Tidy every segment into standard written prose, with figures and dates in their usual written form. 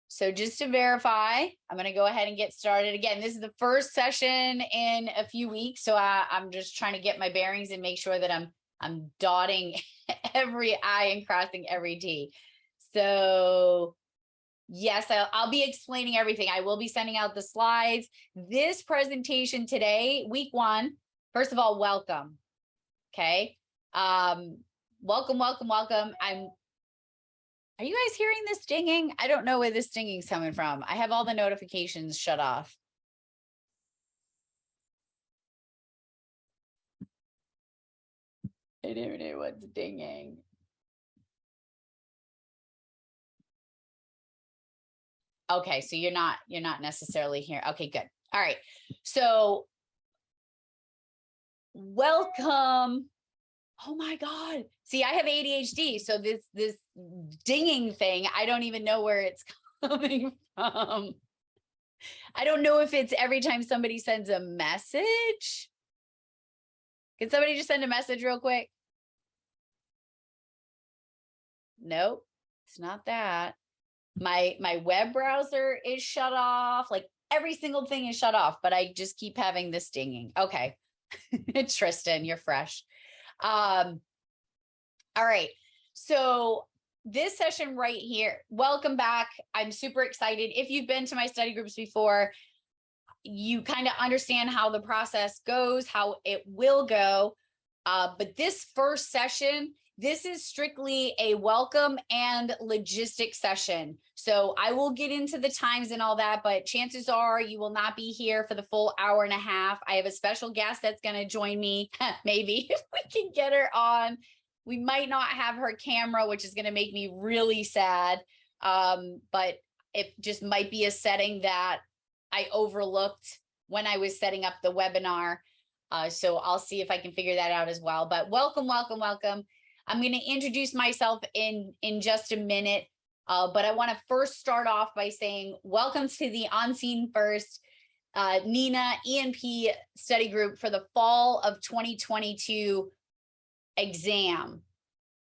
So just to verify, I'm going to go ahead and get started. Again, this is the first session in a few weeks. So I'm just trying to get my bearings and make sure that I'm dotting every I and crossing every T. So yes, I'll be explaining everything. I will be sending out the slides. This presentation today, week 1, first of all, welcome. Okay. Welcome. Are you guys hearing this dinging? I don't know where this dinging is coming from. I have all the notifications shut off. I don't know what's dinging. Okay, so you're not necessarily here. Okay, good. All right. So welcome. Oh my God. See, I have ADHD. So this dinging thing, I don't even know where it's coming from. I don't know if it's every time somebody sends a message. Can somebody just send a message real quick? Nope, it's not that. My web browser is shut off. Like every single thing is shut off, but I just keep having this dinging. Okay. Tristan, you're fresh. All right. So this session right here, welcome back. I'm super excited. If you've been to my study groups before, you kind of understand how the process goes, how it will go. But this first session, this is strictly a welcome and logistics session. So I will get into the times and all that, but chances are you will not be here for the full hour and a half. I have a special guest that's going to join me. Maybe if we can get her on. We might not have her camera, which is going to make me really sad. But it just might be a setting that I overlooked when I was setting up the webinar. So I'll see if I can figure that out as well. But welcome. I'm going to introduce myself in just a minute, but I want to first start off by saying welcome to the On Scene First NINA ENP study group for the fall of 2022 exam.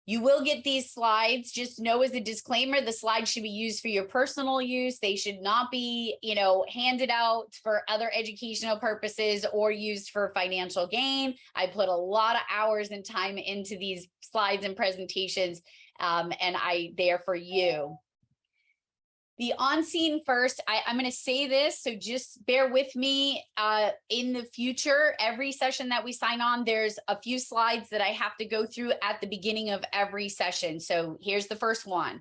You will get these slides. Just know as a disclaimer, the slides should be used for your personal use. They should not be, handed out for other educational purposes or used for financial gain. I put a lot of hours and time into these slides and presentations, and they are for you. The On Scene First, I'm going to say this, so just bear with me. In the future, every session that we sign on, there's a few slides that I have to go through at the beginning of every session. So here's the first one.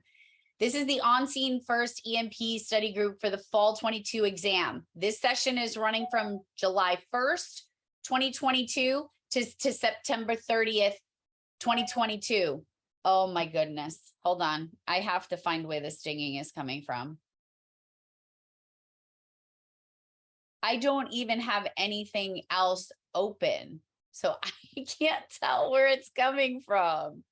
This is the On Scene First ENP study group for the fall 22 exam. This session is running from July 1st, 2022 to September 30th, 2022. Oh my goodness. Hold on. I have to find where this dinging is coming from. I don't even have anything else open, so I can't tell where it's coming from.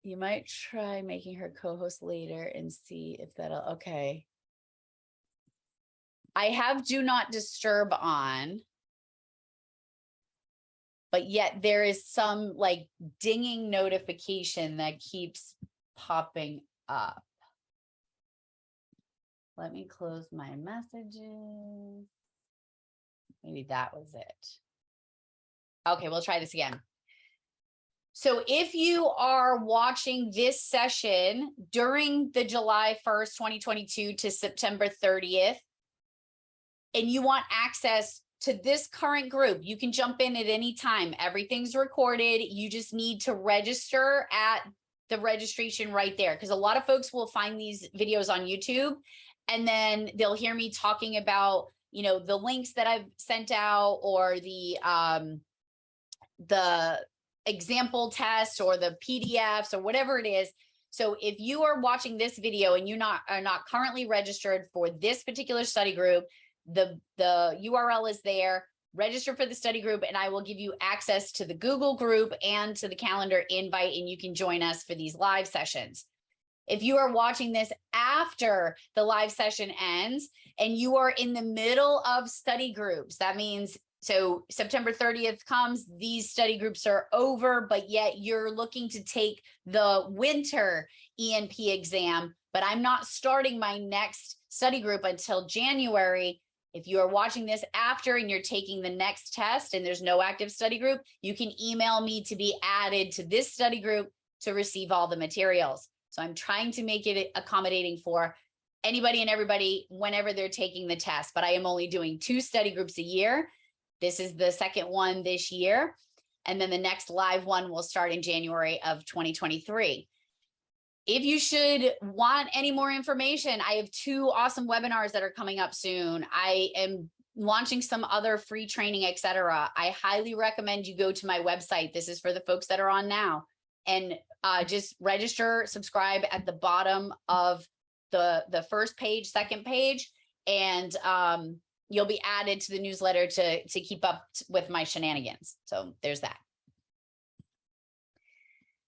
You might try making her co-host later and see if that'll, okay. I have Do Not Disturb on. But yet there is some like dinging notification that keeps popping up. Let me close my messages. Maybe that was it. Okay, we'll try this again. So if you are watching this session during the July 1st, 2022 to September 30th, and you want access to this current group, you can jump in at any time. Everything's recorded. You just need to register at the registration right there, because a lot of folks will find these videos on YouTube and then they'll hear me talking about, the links that I've sent out or the example tests or the PDFs or whatever it is. So if you are watching this video and you are not currently registered for this particular study group, the URL is there. Register for the study group and I will give you access to the Google group and to the calendar invite, and you can join us for these live sessions. If you are watching this after the live session ends and you are in the middle of study groups, that means So September 30th comes, these study groups are over, but yet you're looking to take the winter ENP exam, but I'm not starting my next study group until January. If you are watching this after and you're taking the next test and there's no active study group, you can email me to be added to this study group to receive all the materials. So I'm trying to make it accommodating for anybody and everybody whenever they're taking the test, but I am only doing 2 study groups a year. This is the second one this year. And then the next live one will start in January of 2023. If you should want any more information, I have 2 awesome webinars that are coming up soon. I am launching some other free training, etc. I highly recommend you go to my website. This is for the folks that are on now, and just register, subscribe at the bottom of the first page, second page, and you'll be added to the newsletter to keep up with my shenanigans. So there's that.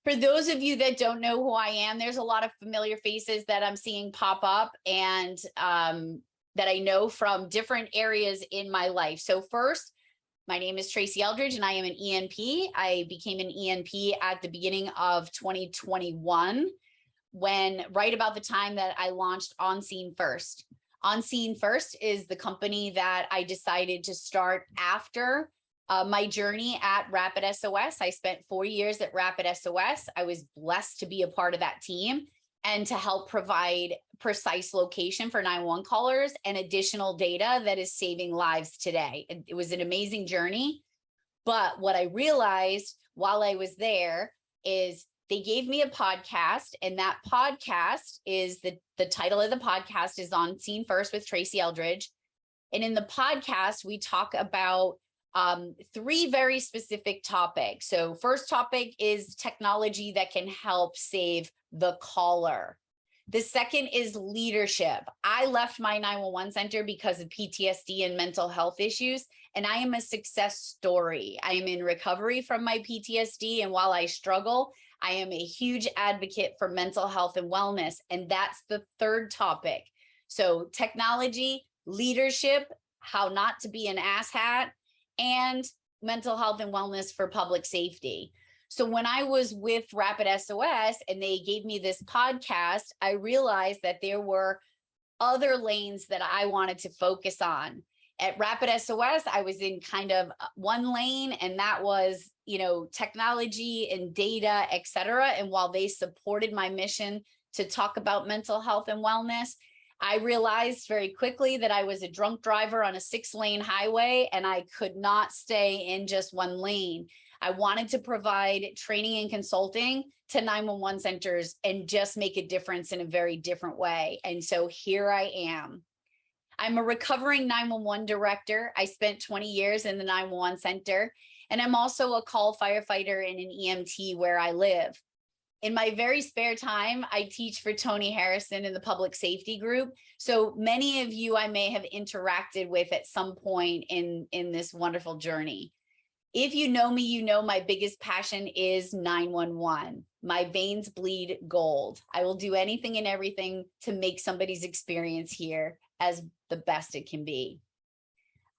For those of you that don't know who I am, there's a lot of familiar faces that I'm seeing pop up and that I know from different areas in my life. So first, my name is Tracy Eldridge and I am an ENP. I became an ENP at the beginning of 2021, when right about the time that I launched On Scene First. On Scene First is the company that I decided to start after my journey at RapidSOS. I spent 4 years at RapidSOS. I was blessed to be a part of that team and to help provide precise location for 911 callers and additional data that is saving lives today. It was an amazing journey. But what I realized while I was there is they gave me a podcast, and that podcast is the title of the podcast is On Scene First with Tracy Eldridge. And in the podcast, we talk about 3 very specific topics. So first topic is technology that can help save the caller. The second is leadership. I left my 911 center because of PTSD and mental health issues, and I am a success story. I am in recovery from my PTSD, and while I struggle, I am a huge advocate for mental health and wellness, and that's the third topic. So technology, leadership, how not to be an asshat, and mental health and wellness for public safety. So when I was with RapidSOS and they gave me this podcast, I realized that there were other lanes that I wanted to focus on. At RapidSOS, I was in kind of one lane, and that was, technology and data, et cetera. And while they supported my mission to talk about mental health and wellness, I realized very quickly that I was a drunk driver on a 6-lane highway, and I could not stay in just one lane. I wanted to provide training and consulting to 911 centers and just make a difference in a very different way. And so here I am. I'm a recovering 911 director. I spent 20 years in the 911 center, and I'm also a call firefighter and an EMT where I live. In my very spare time, I teach for Tony Harrison in the public safety group. So many of you I may have interacted with at some point in this wonderful journey. If you know me, you know my biggest passion is 911. My veins bleed gold. I will do anything and everything to make somebody's experience here as the best it can be.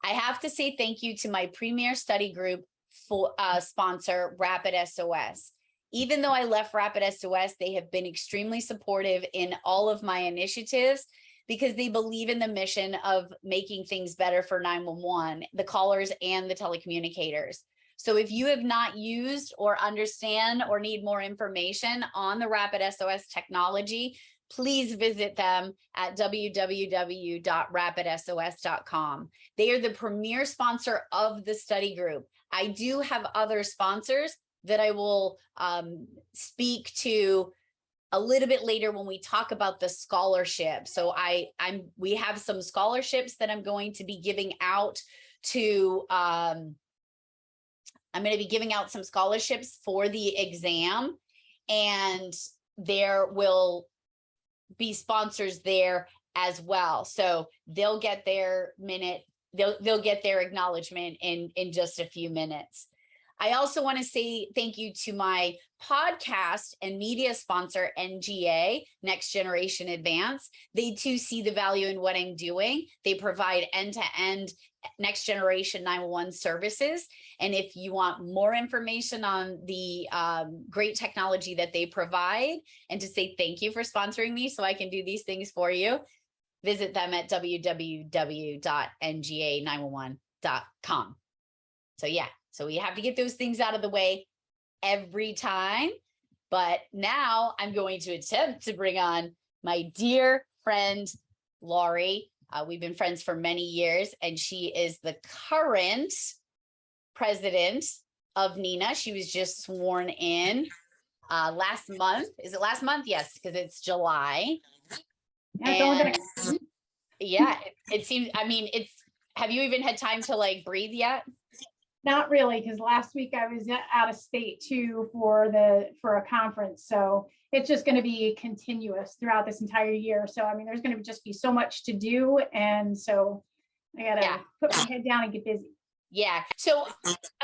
I have to say thank you to my premier study group sponsor, RapidSOS. Even though I left RapidSOS, they have been extremely supportive in all of my initiatives because they believe in the mission of making things better for 911, the callers and the telecommunicators. So if you have not used or understand or need more information on the RapidSOS technology, please visit them at www.rapidsos.com. They are the premier sponsor of the study group. I do have other sponsors that I will speak to a little bit later when we talk about the scholarship. So we have some scholarships that I'm going to be giving out to, I'm going to be giving out some scholarships for the exam, and there will be sponsors there as well. So they'll get their minute, they'll get their acknowledgement in just a few minutes. I also want to say thank you to my podcast and media sponsor, NGA, Next Generation Advance. They too see the value in what I'm doing. They provide end-to-end next generation 911 services. And if you want more information on the great technology that they provide, and to say thank you for sponsoring me so I can do these things for you, visit them at www.nga911.com. So yeah, so we have to get those things out of the way every time. But now I'm going to attempt to bring on my dear friend, Lori. We've been friends for many years, and she is the current president of NENA. She was just sworn in last month. Is it last month? Yes, because it's July. And yeah, it seems, I mean, have you even had time to like breathe yet? Not really, because last week I was out of state too for a conference. So it's just going to be continuous throughout this entire year. So, I mean, there's going to just be so much to do. And so I got to put my head down and get busy. Yeah. So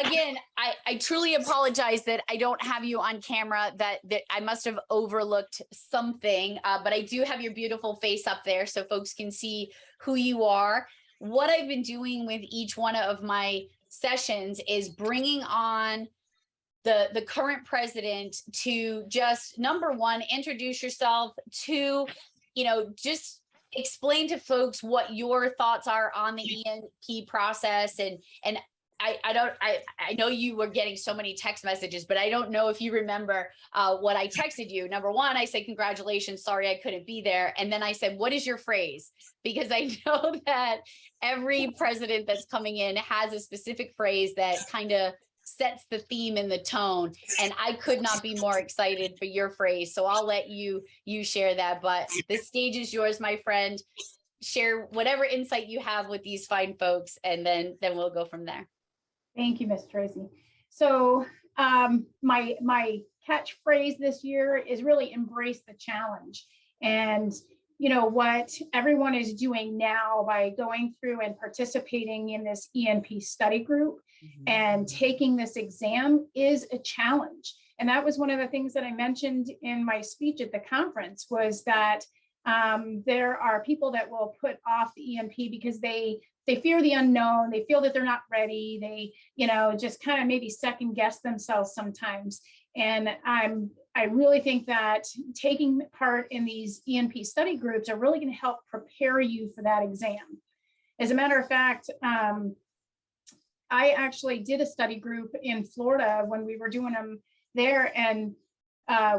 again, I truly apologize that I don't have you on camera, that I must have overlooked something, but I do have your beautiful face up there so folks can see who you are. What I've been doing with each one of my sessions is bringing on the current president to just, number one, introduce yourself, two, just explain to folks what your thoughts are on the ENP process. And I know you were getting so many text messages, but I don't know if you remember what I texted you. Number one, I said, congratulations, sorry I couldn't be there. And then I said, what is your phrase? Because I know that every president that's coming in has a specific phrase that kind of sets the theme and the tone. And I could not be more excited for your phrase. So I'll let you share that. But the stage is yours, my friend. Share whatever insight you have with these fine folks, and then we'll go from there. Thank you, Ms. Tracy. So my catchphrase this year is really embrace the challenge. And what everyone is doing now by going through and participating in this ENP study group and taking this exam is a challenge. And that was one of the things that I mentioned in my speech at the conference, was that there are people that will put off the ENP because they fear the unknown. They feel that they're not ready. They, just kind of maybe second guess themselves sometimes. And I really think that taking part in these ENP study groups are really going to help prepare you for that exam. As a matter of fact, I actually did a study group in Florida when we were doing them there, and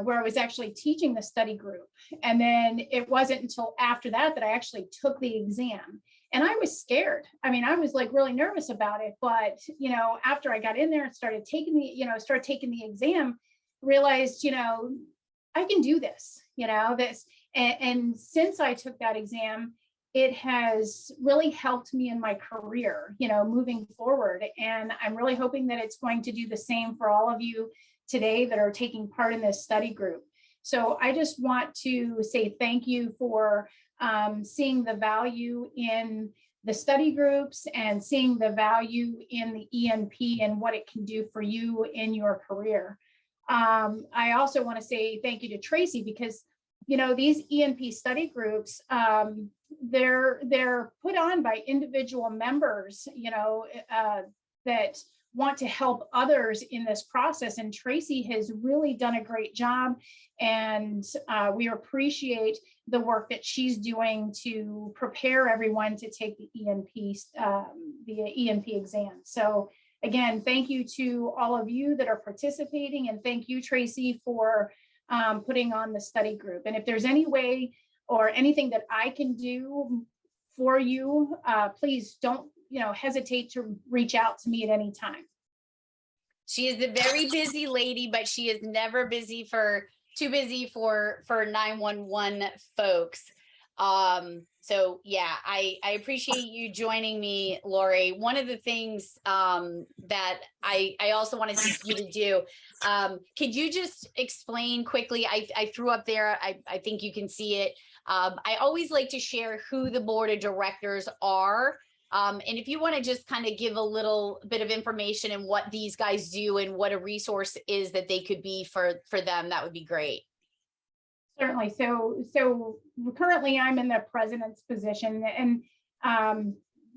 where I was actually teaching the study group. And then it wasn't until after that I actually took the exam. And I was scared. I mean, I was like really nervous about it. But, after I got in there and started taking the exam, realized, I can do this, this. And since I took that exam, it has really helped me in my career, moving forward. And I'm really hoping that it's going to do the same for all of you today that are taking part in this study group. So I just want to say thank you for seeing the value in the study groups and seeing the value in the ENP and what it can do for you in your career. I also want to say thank you to Tracy, because these ENP study groups, they're put on by individual members, that want to help others in this process. And Tracy has really done a great job. And we appreciate the work that she's doing to prepare everyone to take the ENP exam. So again, thank you to all of you that are participating. And thank you, Tracy, for putting on the study group. And if there's any way or anything that I can do for you, please don't hesitate to reach out to me at any time. She is a very busy lady, but she is never too busy for 911 folks. So yeah, I appreciate you joining me, Lori. One of the things that I also wanted you to do, could you just explain quickly? I threw up there, I think you can see it. I always like to share who the board of directors are And if you want to just kind of give a little bit of information and what these guys do and what a resource is that they could be for them, that would be great. Certainly. So currently I'm in the president's position, and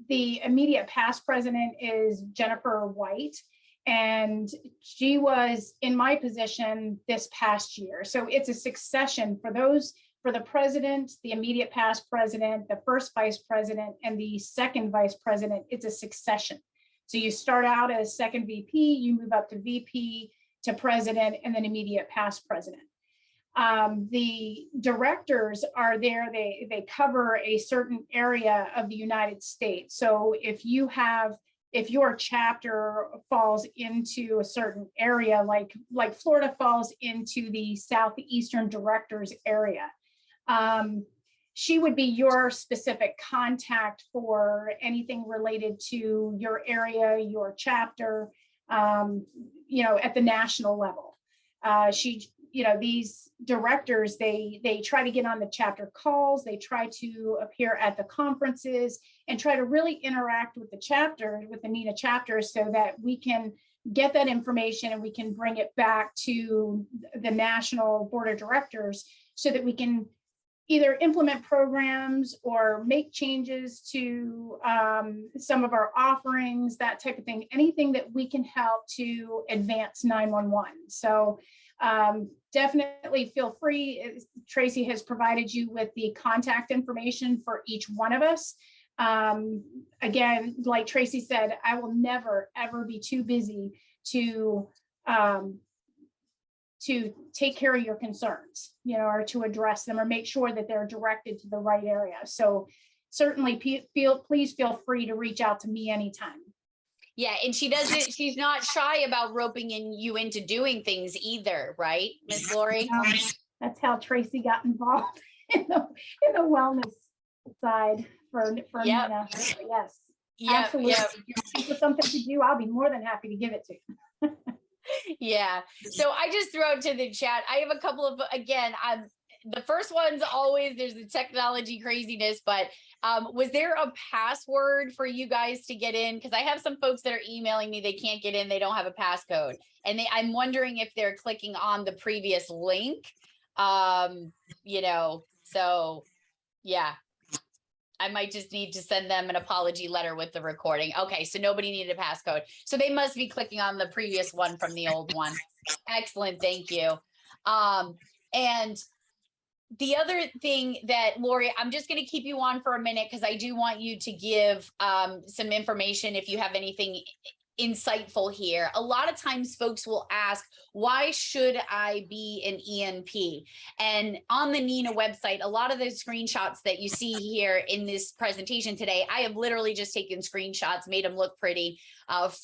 the immediate past president is Jennifer White, and she was in my position this past year. So it's a succession for the president, the immediate past president, the first vice president, and the second vice president. It's a succession. So you start out as second VP, you move up to VP, to president, and then immediate past president. The directors are there, they cover a certain area of the United States. So if your chapter falls into a certain area, like Florida falls into the Southeastern directors area, she would be your specific contact for anything related to your area, your chapter, at the national level. These directors, they try to get on the chapter calls, they try to appear at the conferences and try to really interact with the chapter, with the NENA chapters, so that we can get that information and we can bring it back to the national board of directors so that we can either implement programs or make changes to some of our offerings, that type of thing, anything that we can help to advance 911. So definitely feel free. Tracy has provided you with the contact information for each one of us. Again, like Tracy said, I will never, ever be too busy to take care of your concerns, or to address them or make sure that they're directed to the right area. So certainly please feel free to reach out to me anytime. Yeah, and she's not shy about roping you into doing things either, right, Miss Lori? That's how Tracy got involved in the wellness side for yep. NENA. Yes, yep, absolutely. Yep. If you're looking for something to do, I'll be more than happy to give it to you. Yeah. So I just threw out to the chat. I have a couple of, again, the first one's always, there's the technology craziness, but was there a password for you guys to get in? Because I have some folks that are emailing me, they can't get in, they don't have a passcode. And I'm wondering if they're clicking on the previous link. So yeah. I might just need to send them an apology letter with the recording. Okay, so nobody needed a passcode. So they must be clicking on the previous one from the old one. Excellent, thank you. And the other thing that, Lori, I'm just going to keep you on for a minute because I do want you to give some information if you have anything insightful here. A lot of times folks will ask, why should I be an ENP? And on the NENA website, a lot of the screenshots that you see here in this presentation today, I have literally just taken screenshots, made them look pretty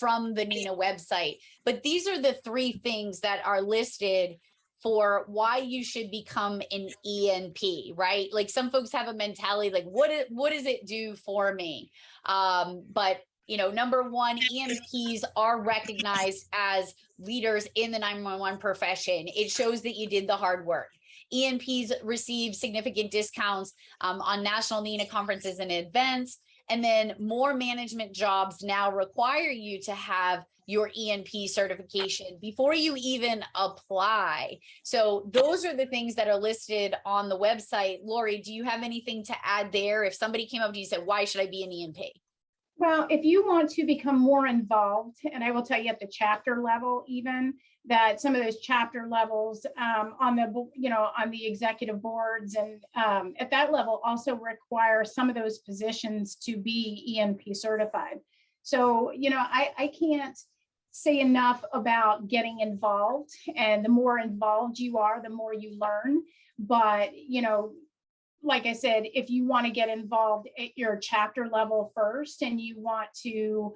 from the NENA website. But these are the 3 things that are listed for why you should become an ENP, right? Like some folks have a mentality like, what does it do for me? But number one, ENPs are recognized as leaders in the 911 profession. It shows that you did the hard work. ENPs receive significant discounts on national NENA conferences and events. And then more management jobs now require you to have your ENP certification before you even apply. So those are the things that are listed on the website. Lori, do you have anything to add there? If somebody came up to you and said, why should I be an ENP? Well, if you want to become more involved, and I will tell you at the chapter level, even that some of those chapter levels on the executive boards and at that level also require some of those positions to be ENP certified. So, I can't say enough about getting involved, and the more involved you are, the more you learn. But, like I said, if you want to get involved at your chapter level first and you want to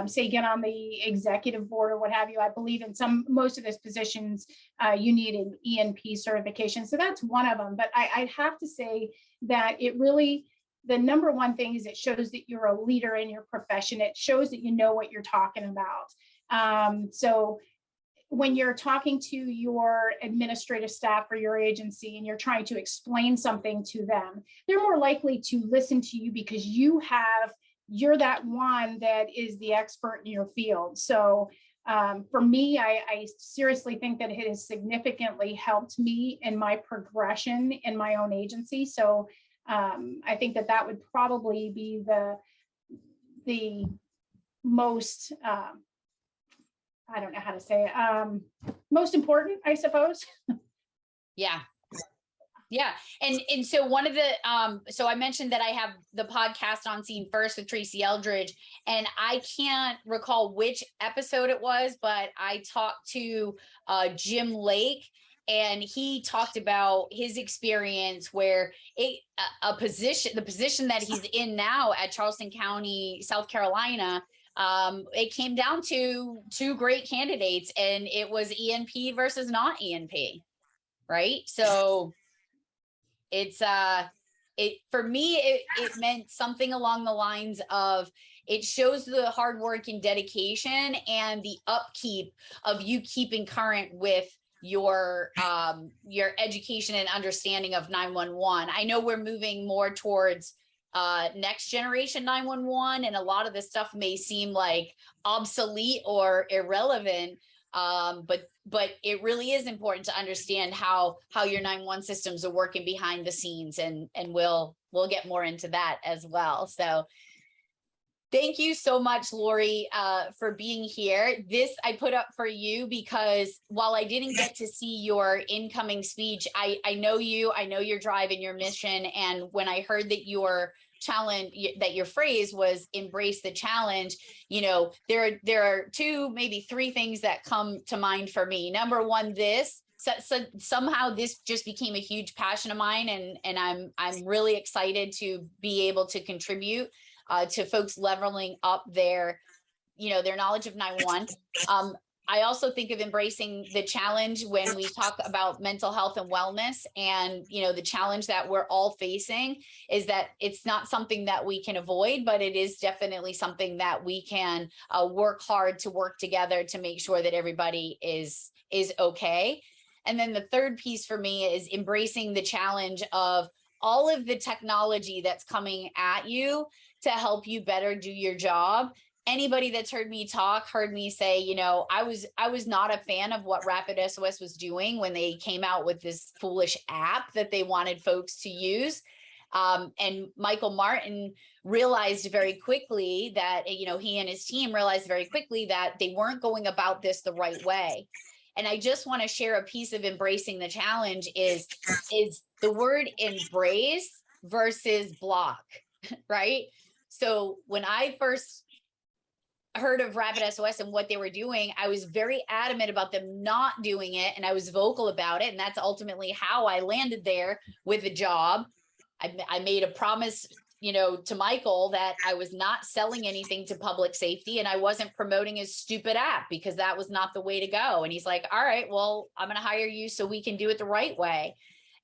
say get on the executive board or what have you, I believe in most of those positions you need an ENP certification. So that's one of them. But I have to say that the number one thing is it shows that you're a leader in your profession. It shows that you know what you're talking about. So when you're talking to your administrative staff or your agency and you're trying to explain something to them, they're more likely to listen to you because you have you're that one that is the expert in your field. So for me, I seriously think that it has significantly helped me in my progression in my own agency. So I think that that would probably be the most, I don't know how to say it, most important, I suppose. Yeah. Yeah. And so one of the, so I mentioned that I have the podcast On Scene First with Tracy Eldridge, and I can't recall which episode it was, but I talked to Jim Lake, and he talked about his experience where the position that he's in now at Charleston County, South Carolina, it came down to two great candidates, and it was ENP versus not ENP. Right. So it's for me, it meant something along the lines of, it shows the hard work and dedication and the upkeep of you keeping current with your education and understanding of 911. I know we're moving more towards next generation 911, and a lot of this stuff may seem like obsolete or irrelevant, but it really is important to understand how your 911 systems are working behind the scenes, and we'll get more into that as well. So thank you so much, Lori, for being here. This I put up for you because while I didn't get to see your incoming speech, I know you, I know your drive and your mission. And when I heard that your challenge, that your phrase was embrace the challenge, you know, there are two, maybe three things that come to mind for me. Number one, so somehow this just became a huge passion of mine, and I'm really excited to be able to contribute to folks leveling up their knowledge of 911. I also think of embracing the challenge when we talk about mental health and wellness, and the challenge that we're all facing is that it's not something that we can avoid, but it is definitely something that we can work hard to work together to make sure that everybody is okay. And then the third piece for me is embracing the challenge of all of the technology that's coming at you to help you better do your job. Anybody that's heard me talk heard me say, I was not a fan of what RapidSOS was doing when they came out with this foolish app that they wanted folks to use. And Michael Martin realized very quickly that, he and his team realized very quickly that they weren't going about this the right way. And I just want to share a piece of embracing the challenge is the word embrace versus block, right? So when I first heard of RapidSOS and what they were doing, I was very adamant about them not doing it, and I was vocal about it. And that's ultimately how I landed there with a job. I made a promise, to Michael that I was not selling anything to public safety, and I wasn't promoting his stupid app because that was not the way to go. And he's like, all right, well, I'm going to hire you so we can do it the right way.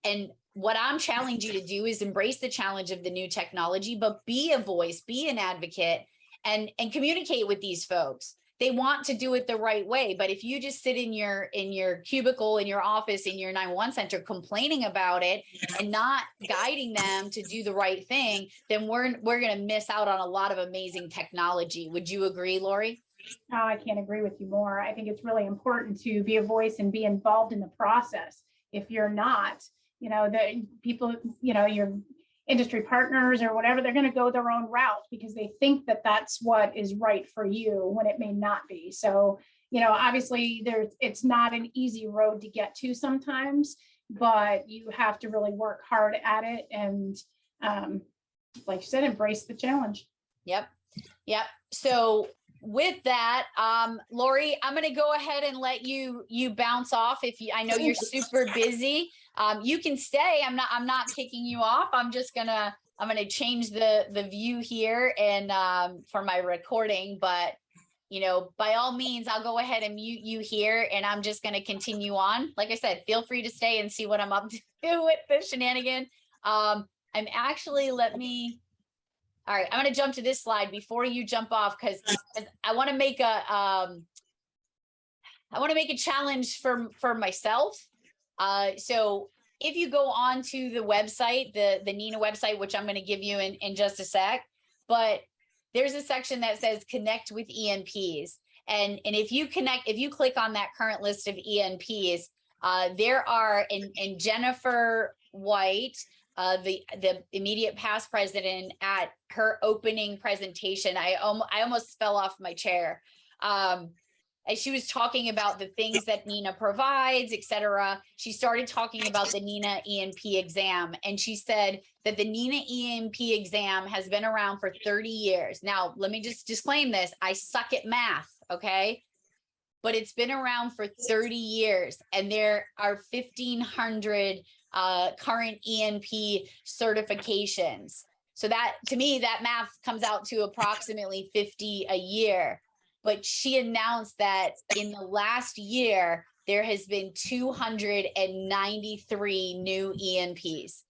And what I'm challenging you to do is embrace the challenge of the new technology, but be a voice, be an advocate, and communicate with these folks. They want to do it the right way. But if you just sit in your cubicle, in your office, in your 911 center complaining about it and not guiding them to do the right thing, then we're going to miss out on a lot of amazing technology. Would you agree, Lori? Oh, I can't agree with you more. I think it's really important to be a voice and be involved in the process. If you're not, the people, your industry partners or whatever, they're going to go their own route because they think that that's what is right for you when it may not be. So, obviously it's not an easy road to get to sometimes, but you have to really work hard at it. And like you said, embrace the challenge. Yep. So with that, Lori, I'm going to go ahead and let you bounce off. I know you're super busy. You can stay. I'm not kicking you off. I'm going to change the view here and for my recording, but by all means, I'll go ahead and mute you here, and I'm just going to continue on. Like I said, feel free to stay and see what I'm up to with the shenanigan. All right, I'm going to jump to this slide before you jump off because I want to make a challenge for myself. So if you go on to the website, the NINA website, which I'm going to give you in just a sec, but there's a section that says connect with ENPs. And if you click on that current list of ENPs, there are, in Jennifer White, the immediate past president, at her opening presentation, I almost fell off my chair. As she was talking about the things that NINA provides, et cetera, she started talking about the NINA ENP exam. And she said that the NINA ENP exam has been around for 30 years. Now, let me just disclaim this. I suck at math, okay? But it's been around for 30 years. And there are 1,500 current ENP certifications. So that, to me, that math comes out to approximately 50 a year. But she announced that in the last year, there has been 293 new ENPs.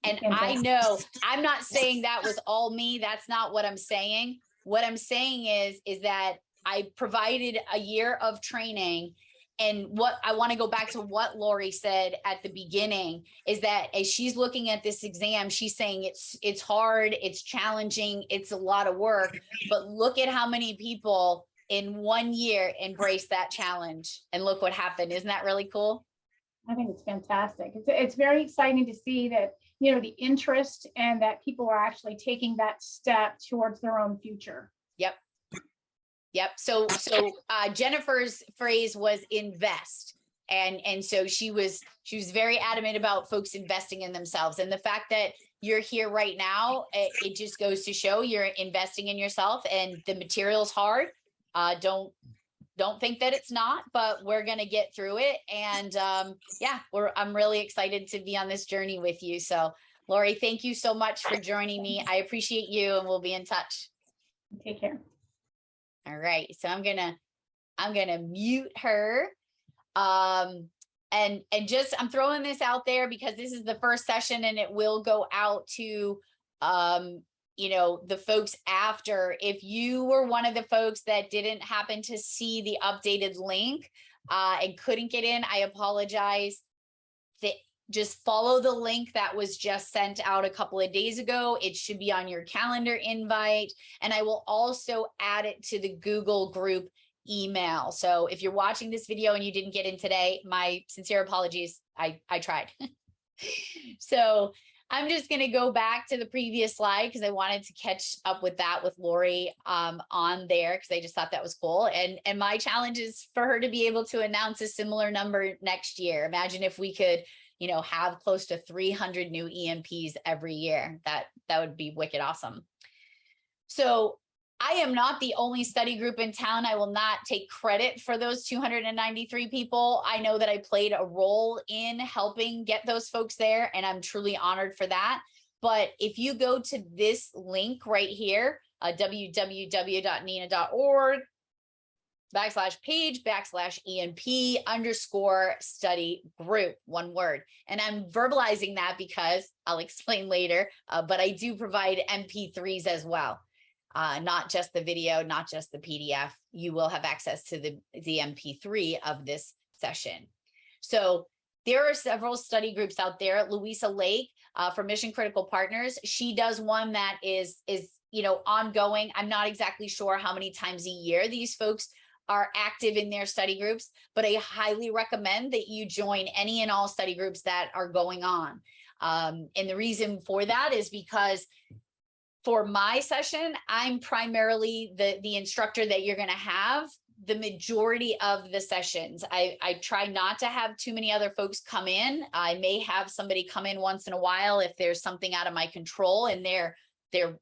And I know, I'm not saying that was all me. That's not what I'm saying. What I'm saying is that I provided a year of training. And what I want to go back to what Lori said at the beginning is that as she's looking at this exam, she's saying it's hard, it's challenging, it's a lot of work, but look at how many people in 1 year embraced that challenge, and look what happened. Isn't that really cool? I think it's fantastic. It's very exciting to see that, you know, the interest and that people are actually taking that step towards their own future. Yep. Yep. So Jennifer's phrase was invest. And so she was very adamant about folks investing in themselves. And the fact that you're here right now, it just goes to show you're investing in yourself, and the material's hard. Don't think that it's not, but we're going to get through it. And yeah, I'm really excited to be on this journey with you. So Lori, thank you so much for joining me. I appreciate you, and we'll be in touch. Take care. All right, so I'm gonna mute her. And just, I'm throwing this out there because this is the first session, and it will go out to you know, the folks after. If you were one of the folks that didn't happen to see the updated link and couldn't get in, I apologize. Just follow the link that was just sent out a couple of days ago. It should be on your calendar invite. And I will also add it to the Google group email. So if you're watching this video and you didn't get in today, my sincere apologies. I tried. So I'm just going to go back to the previous slide because I wanted to catch up with that with Lori on there, because I just thought that was cool. And my challenge is for her to be able to announce a similar number next year. Imagine if we could, you know, have close to 300 new ENPs every year. That would be wicked awesome. So I am not the only study group in town. I will not take credit for those 293 people. I know that I played a role in helping get those folks there, and I'm truly honored for that. But if you go to this link right here, www.nina.org/page/ENP_study group, one word. And I'm verbalizing that because I'll explain later, but I do provide MP3s as well. Not just the video, not just the PDF. You will have access to the MP3 of this session. So there are several study groups out there. Louisa Lake for Mission Critical Partners, she does one that is you know, ongoing. I'm not exactly sure how many times a year these folks are active in their study groups, but I highly recommend that you join any and all study groups that are going on. And the reason for that is because for my session, I'm primarily the instructor that you're going to have the majority of the sessions. I try not to have too many other folks come in. I may have somebody come in once in a while if there's something out of my control and they're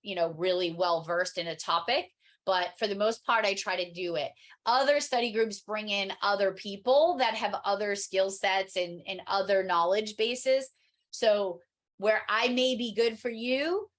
you know, really well versed in a topic. But for the most part, I try to do it. Other study groups bring in other people that have other skill sets and other knowledge bases. So where I may be good for you,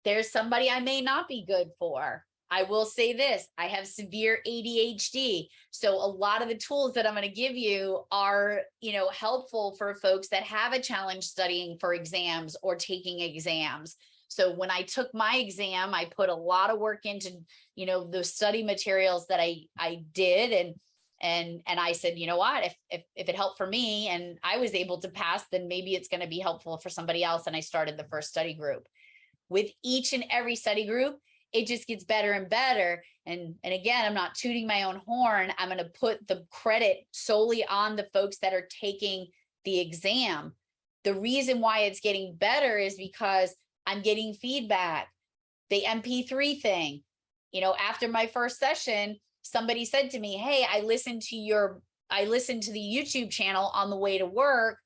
there's somebody I may not be good for. I will say this, I have severe ADHD. So a lot of the tools that I'm going to give you are, you know, helpful for folks that have a challenge studying for exams or taking exams. So when I took my exam, I put a lot of work into, you know, the study materials that I did. And I said, you know what, if it helped for me and I was able to pass, then maybe it's going to be helpful for somebody else. And I started the first study group. With each and every study group, it just gets better and better. And again, I'm not tooting my own horn. I'm going to put the credit solely on the folks that are taking the exam. The reason why it's getting better is because I'm getting feedback. The MP3 thing, you know, after my first session, somebody said to me, hey, I listened to the YouTube channel on the way to work.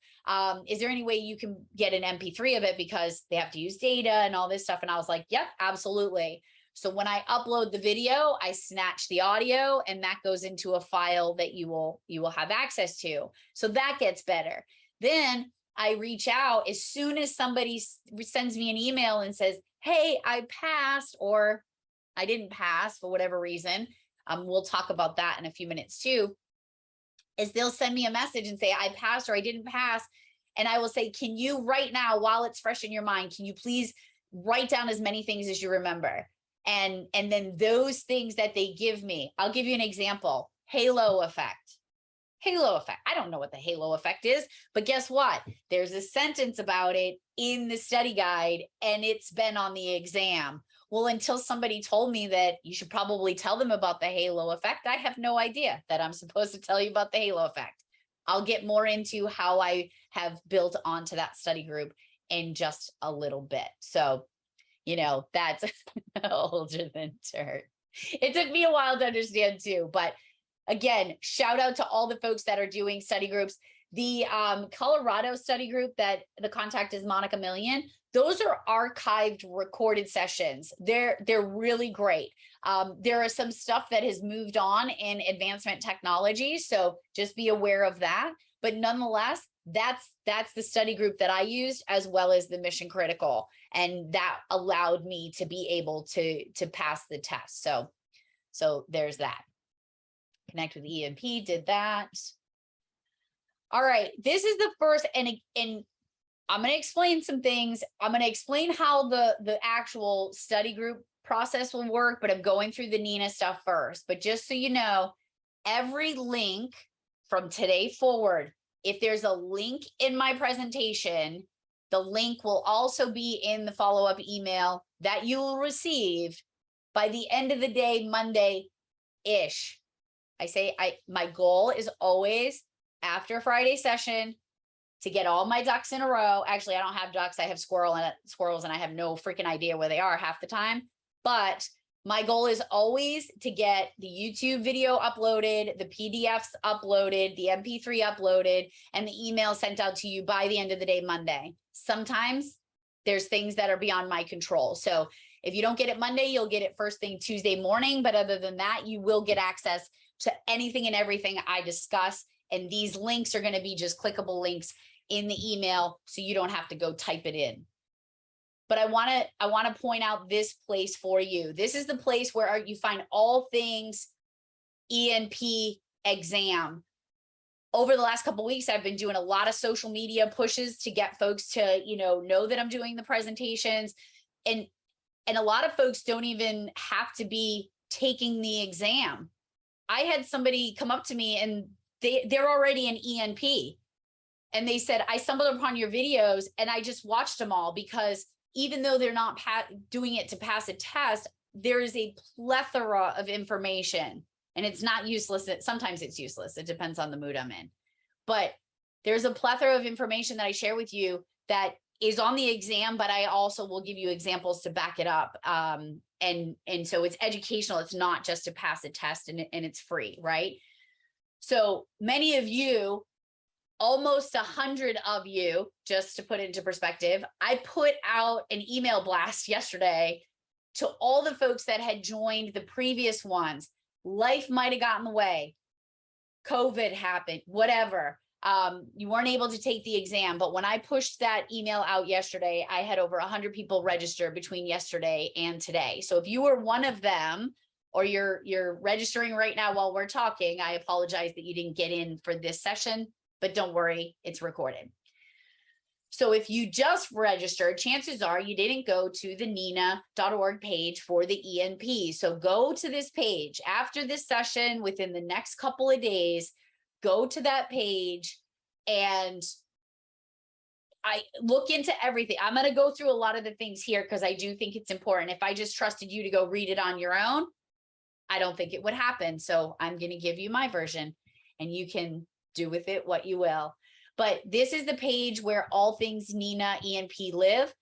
Is there any way you can get an MP3 of it, because they have to use data and all this stuff? And I was like, yep, absolutely. So when I upload the video, I snatch the audio, and that goes into a file that you will have access to. So that gets better. Then I reach out as soon as somebody sends me an email and says, hey, I passed, or I didn't pass for whatever reason. We'll talk about that in a few minutes too. Is they'll send me a message and say, I passed or I didn't pass. And I will say, can you right now, while it's fresh in your mind, can you please write down as many things as you remember? And then those things that they give me, I'll give you an example. Halo effect. Halo effect. I don't know what the halo effect is, but guess what? There's a sentence about it in the study guide, and it's been on the exam. Well, until somebody told me that you should probably tell them about the halo effect, I have no idea that I'm supposed to tell you about the halo effect. I'll get more into how I have built onto that study group in just a little bit. So, you know, that's older than dirt. It took me a while to understand too, but again, shout out to all the folks that are doing study groups. The Colorado study group that the contact is Monica Million, those are archived recorded sessions. They're really great. There are some stuff that has moved on in advancement technology, so just be aware of that. But nonetheless, that's the study group that I used, as well as the mission critical, and that allowed me to be able to pass the test. So there's that. Connect with ENP, did that. All right, this is the first, and I'm going to explain some things. I'm going to explain how the actual study group process will work, but I'm going through the Nina stuff first. But just so you know, every link from today forward, if there's a link in my presentation, the link will also be in the follow-up email that you will receive by the end of the day, Monday-ish. My goal is always after Friday session to get all my ducks in a row. Actually, I don't have ducks. I have squirrels, and I have no freaking idea where they are half the time. But my goal is always to get the YouTube video uploaded, the PDFs uploaded, the MP3 uploaded, and the email sent out to you by the end of the day, Monday. Sometimes there's things that are beyond my control. So if you don't get it Monday, you'll get it first thing Tuesday morning. But other than that, you will get access to anything and everything I discuss. And these links are going to be just clickable links in the email, so you don't have to go type it in. But I want to point out this place for you. This is the place where you find all things ENP exam. Over the last couple of weeks, I've been doing a lot of social media pushes to get folks to, know that I'm doing the presentations. And a lot of folks don't even have to be taking the exam. I had somebody come up to me, and they're already an ENP. And they said, I stumbled upon your videos and I just watched them all, because even though they're not doing it to pass a test, there is a plethora of information, and it's not useless. Sometimes it's useless. It depends on the mood I'm in. But there's a plethora of information that I share with you that is on the exam, but I also will give you examples to back it up. And so it's educational. It's not just to pass a test, and it's free, right? So many of you, almost 100 of you, just to put it into perspective, I put out an email blast yesterday to all the folks that had joined the previous ones. Life might have gotten in the way. COVID happened, whatever. You weren't able to take the exam. But when I pushed that email out yesterday, I had over 100 people register between yesterday and today. So if you were one of them, or you're registering right now while we're talking, I apologize that you didn't get in for this session, but don't worry, it's recorded. So if you just registered, chances are you didn't go to the nina.org page for the ENP. So go to this page after this session, within the next couple of days, go to that page and I look into everything. I'm going to go through a lot of the things here because I do think it's important. If I just trusted you to go read it on your own, I don't think it would happen. So I'm going to give you my version and you can do with it what you will. But this is the page where all things Nina ENP live.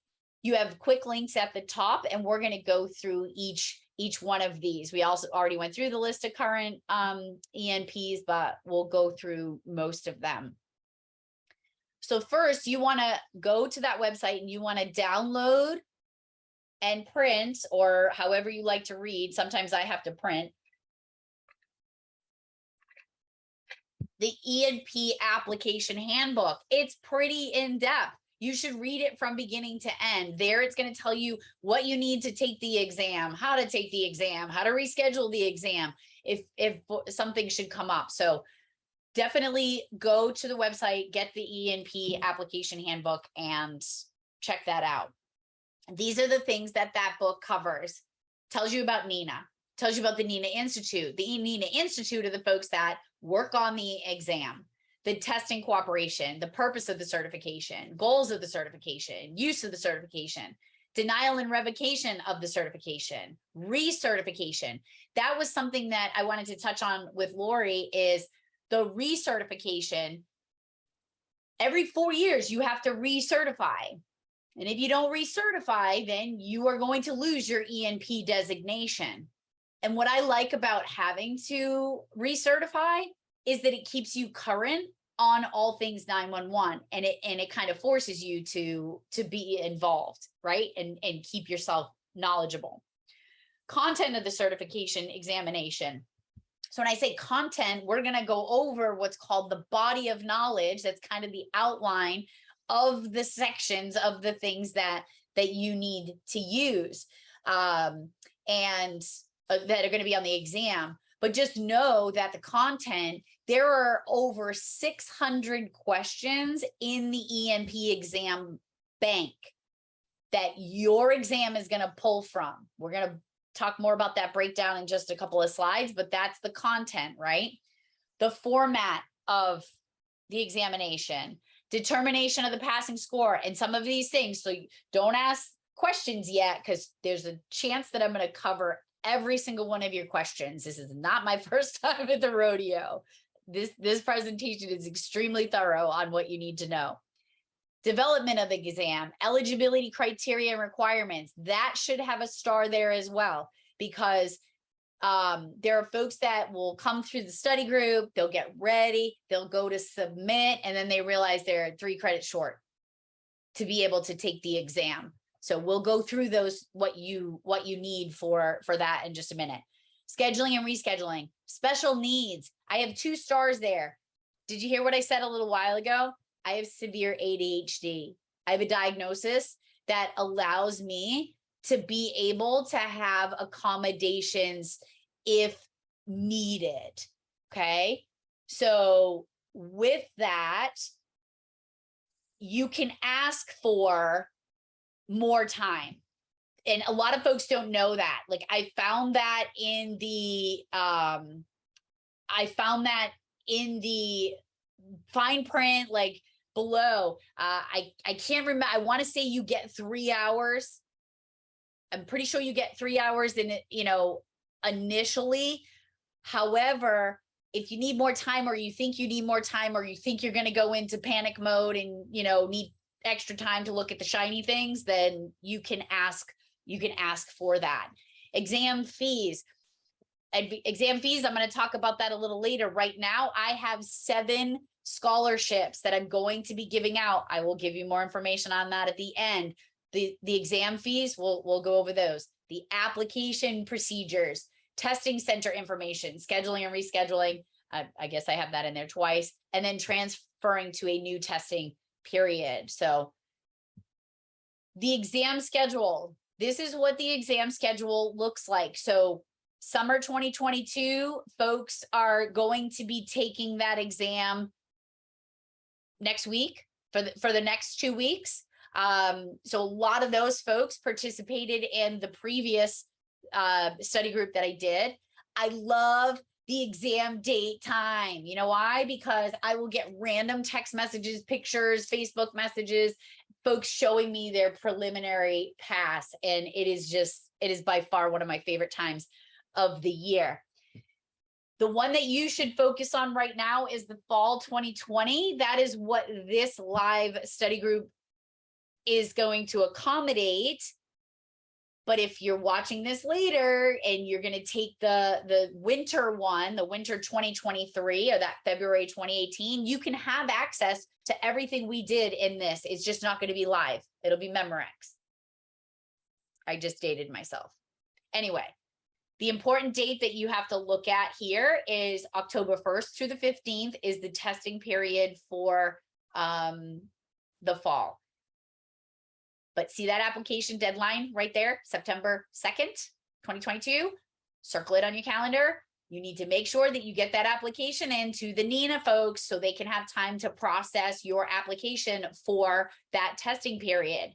You have quick links at the top, and we're going to go through each one of these. We also already went through the list of current ENPs, but we'll go through most of them. So first, you want to go to that website and you want to download and print, or however you like to read. Sometimes I have to print the ENP application handbook. It's pretty in-depth. You should read it from beginning to end. There, it's going to tell you what you need to take the exam, how to take the exam, how to reschedule the exam, if something should come up. So definitely go to the website, get the ENP application handbook, and check that out. These are the things that book covers. Tells you about Nina, tells you about the Nina Institute. The Nina Institute are the folks that work on the exam, the testing cooperation, the purpose of the certification, goals of the certification, use of the certification, denial and revocation of the certification, recertification. That was something that I wanted to touch on with Lori, is the recertification. Every 4 years, you have to recertify. And if you don't recertify, then you are going to lose your ENP designation. And what I like about having to recertify is that it keeps you current on all things 911, and it kind of forces you to be involved, right? And keep yourself knowledgeable. Content of the certification examination. So when I say content, we're going to go over what's called the body of knowledge. That's kind of the outline of the sections of the things that you need to use, and that are going to be on the exam. But just know that the content, there are over 600 questions in the ENP exam bank that your exam is going to pull from. We're going to talk more about that breakdown in just a couple of slides, but that's the content, right? The format of the examination, determination of the passing score, and some of these things. So don't ask questions yet, because there's a chance that I'm going to cover every single one of your questions. This is not my first time at the rodeo. This presentation is extremely thorough on what you need to know. Development of the exam, eligibility criteria and requirements. That should have a star there as well, because there are folks that will come through the study group, they'll get ready, they'll go to submit, and then they realize they're 3 credits short to be able to take the exam. So we'll go through those, what you need for that in just a minute. Scheduling and rescheduling. Special needs. I have 2 stars there. Did you hear what I said a little while ago? I have severe ADHD. I have a diagnosis that allows me to be able to have accommodations if needed. Okay. So with that, you can ask for more time. And a lot of folks don't know that. Like, I found that in the fine print, like below. I can't remember. I want to say you get 3 hours. I'm pretty sure you get 3 hours in it, initially. However, if you need more time, or you think you need more time, or you think you're going to go into panic mode and, need extra time to look at the shiny things, then you can ask for that. Exam fees. I'm going to talk about that a little later. Right now, I have 7 scholarships that I'm going to be giving out. I will give you more information on that at the end. The exam fees, we'll go over those. The application procedures, testing center information, scheduling and rescheduling. I guess I have that in there twice. And then transferring to a new testing period. So the exam schedule, this is what the exam schedule looks like. So summer 2022, folks are going to be taking that exam next week for the next 2 weeks. So a lot of those folks participated in the previous study group that I did. I love the exam date, time. You know why? Because I will get random text messages, pictures, Facebook messages, folks showing me their preliminary pass. And it is by far one of my favorite times of the year. The one that you should focus on right now is the fall 2020. That is what this live study group is going to accommodate. But if you're watching this later and you're going to take the winter one, the winter 2023 or that February 2018, you can have access to everything we did in this. It's just not going to be live. It'll be Memorex. I just dated myself. Anyway, the important date that you have to look at here is October 1st through the 15th is the testing period for the fall. But see that application deadline right there, September 2nd, 2022, circle it on your calendar. You need to make sure that you get that application into the NINA folks so they can have time to process your application for that testing period.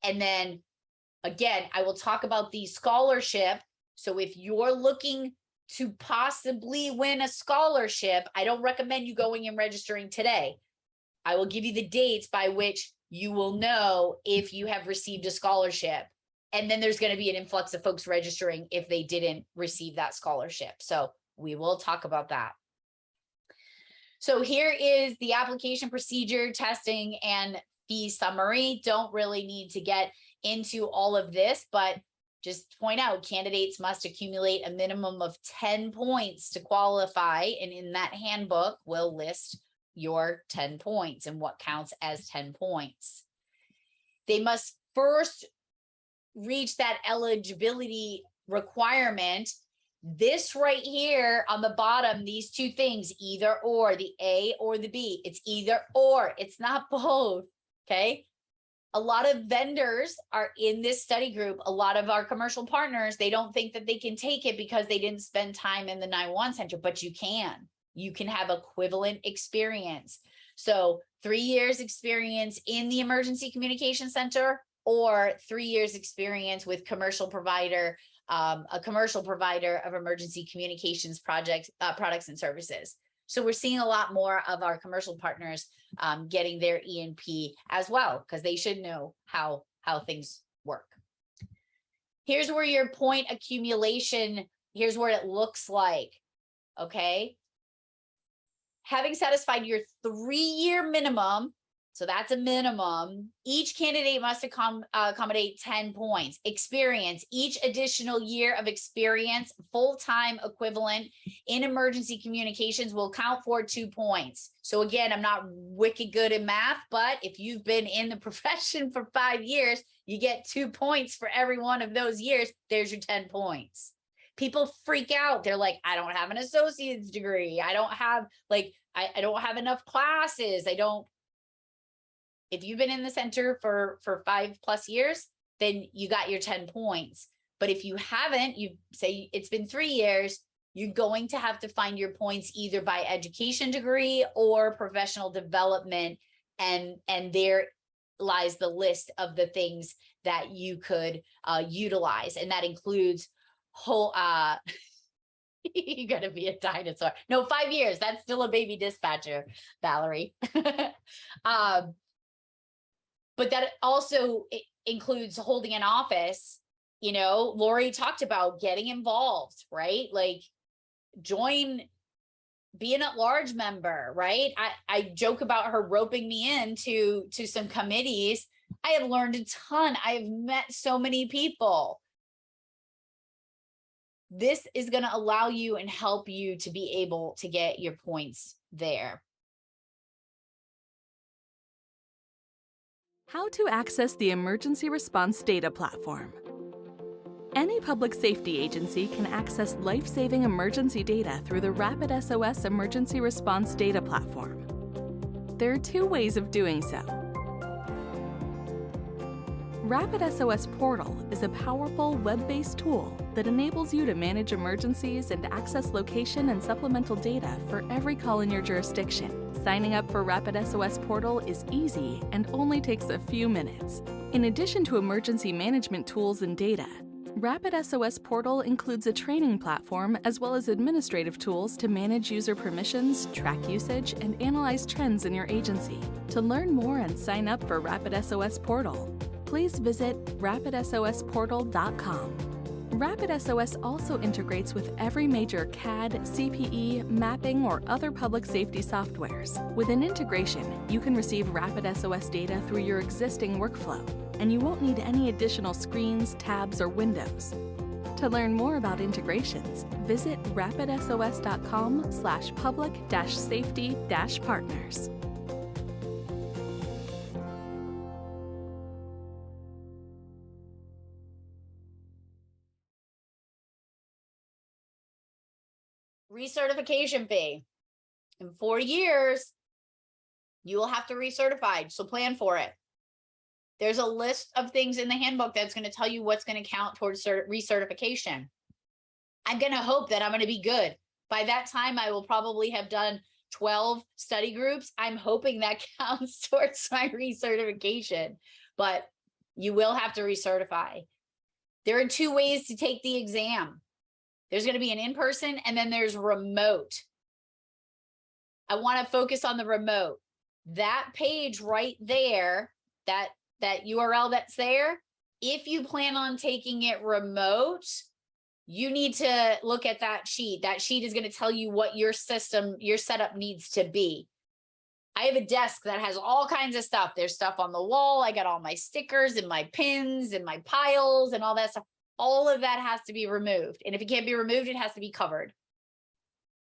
And then again, I will talk about the scholarship. So if you're looking to possibly win a scholarship, I don't recommend you going and registering today. I will give you the dates by which you will know if you have received a scholarship. And then there's going to be an influx of folks registering if they didn't receive that scholarship. So we will talk about that. So here is the application procedure, testing, and fee summary. Don't really need to get into all of this, but just point out candidates must accumulate a minimum of 10 points to qualify. And in that handbook, we'll list your 10 points and what counts as 10 points. They must first reach that eligibility requirement. This right here on the bottom, these two things, either or, the A or the B, it's either or, it's not both, okay? A lot of vendors are in this study group. A lot of our commercial partners, they don't think that they can take it because they didn't spend time in the 911 center, but you can. You can have equivalent experience. So 3 years experience in the emergency communication center or 3 years experience with commercial provider, a commercial provider of emergency communications products and services. So we're seeing a lot more of our commercial partners getting their ENP as well, because they should know how things work. Here's where your point accumulation, here's what it looks like, okay? Having satisfied your 3-year minimum, so that's a minimum, each candidate must accommodate 10 points. Experience, each additional year of experience, full-time equivalent in emergency communications will count for 2 points. So again, I'm not wicked good in math, but if you've been in the profession for 5 years, you get 2 points for every one of those years. There's your 10 points. People freak out. They're like, I don't have an associate's degree. I don't have I don't have enough classes. If you've been in the center for 5+ years, then you got your 10 points. But if you haven't, you say it's been 3 years, you're going to have to find your points either by education degree or professional development. And there lies the list of the things that you could utilize. And that includes whole, you gotta be a dinosaur. No, 5 years. That's still a baby dispatcher, Valerie. But that also includes holding an office. You know, Lori talked about getting involved, right? Like join, be an at-large member, right? I joke about her roping me into some committees. I have learned a ton. I've met so many people. This is going to allow you and help you to be able to get your points there. How to access the Emergency Response Data Platform. Any public safety agency can access life-saving emergency data through the RapidSOS Emergency Response Data Platform. There are 2 ways of doing so. RapidSOS Portal is a powerful web-based tool that enables you to manage emergencies and access location and supplemental data for every call in your jurisdiction. Signing up for RapidSOS Portal is easy and only takes a few minutes. In addition to emergency management tools and data, RapidSOS Portal includes a training platform as well as administrative tools to manage user permissions, track usage, and analyze trends in your agency. To learn more and sign up for RapidSOS Portal, please visit rapidsosportal.com. RapidSOS also integrates with every major CAD, CPE, mapping, or other public safety softwares. With an integration, you can receive RapidSOS data through your existing workflow, and you won't need any additional screens, tabs, or windows. To learn more about integrations, visit rapidsos.com/public-safety-partners. Recertification fee. In 4 years, you will have to recertify, so plan for it. There's a list of things in the handbook that's going to tell you what's going to count towards recertification. I'm going to hope that I'm going to be good. By that time, I will probably have done 12 study groups. I'm hoping that counts towards my recertification, but you will have to recertify. There are 2 ways to take the exam. There's going to be an in-person, and then there's remote. I want to focus on the remote. That page right there, that URL that's there, if you plan on taking it remote, you need to look at that sheet. That sheet is going to tell you what your system, your setup needs to be. I have a desk that has all kinds of stuff. There's stuff on the wall. I got all my stickers and my pins and my piles and all that stuff. All of that has to be removed. And if it can't be removed, it has to be covered.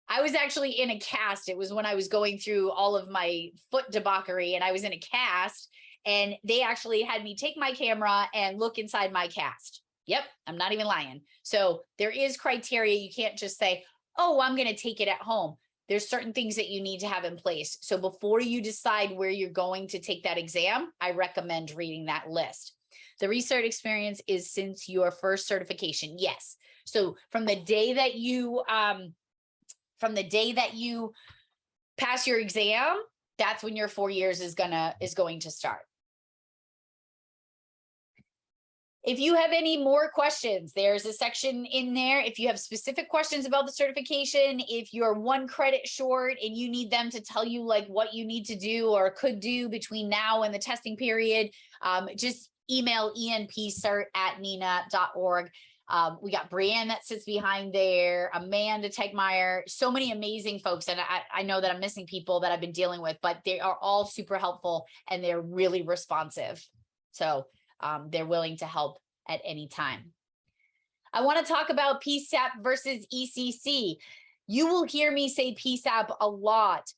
I was actually in a cast. It was when I was going through all of my foot debauchery, and I was in a cast, and they actually had me take my camera and look inside my cast. Yep, I'm not even lying. So there is criteria. You can't just say, oh, I'm going to take it at home. There's certain things that you need to have in place. So before you decide where you're going to take that exam, I recommend reading that list. The recert experience is since your first certification. Yes. So from the day that you pass your exam, that's when your 4 years is going to start. If you have any more questions, there's a section in there. If you have specific questions about the certification, if you're 1 credit short and you need them to tell you like what you need to do or could do between now and the testing period, just email enpcert@nina.org. We got Brianne that sits behind there, Amanda Tegmeyer, so many amazing folks. And I know that I'm missing people that I've been dealing with, but they are all super helpful and they're really responsive. So they're willing to help at any time. I want to talk about PSAP versus ECC. You will hear me say PSAP a lot.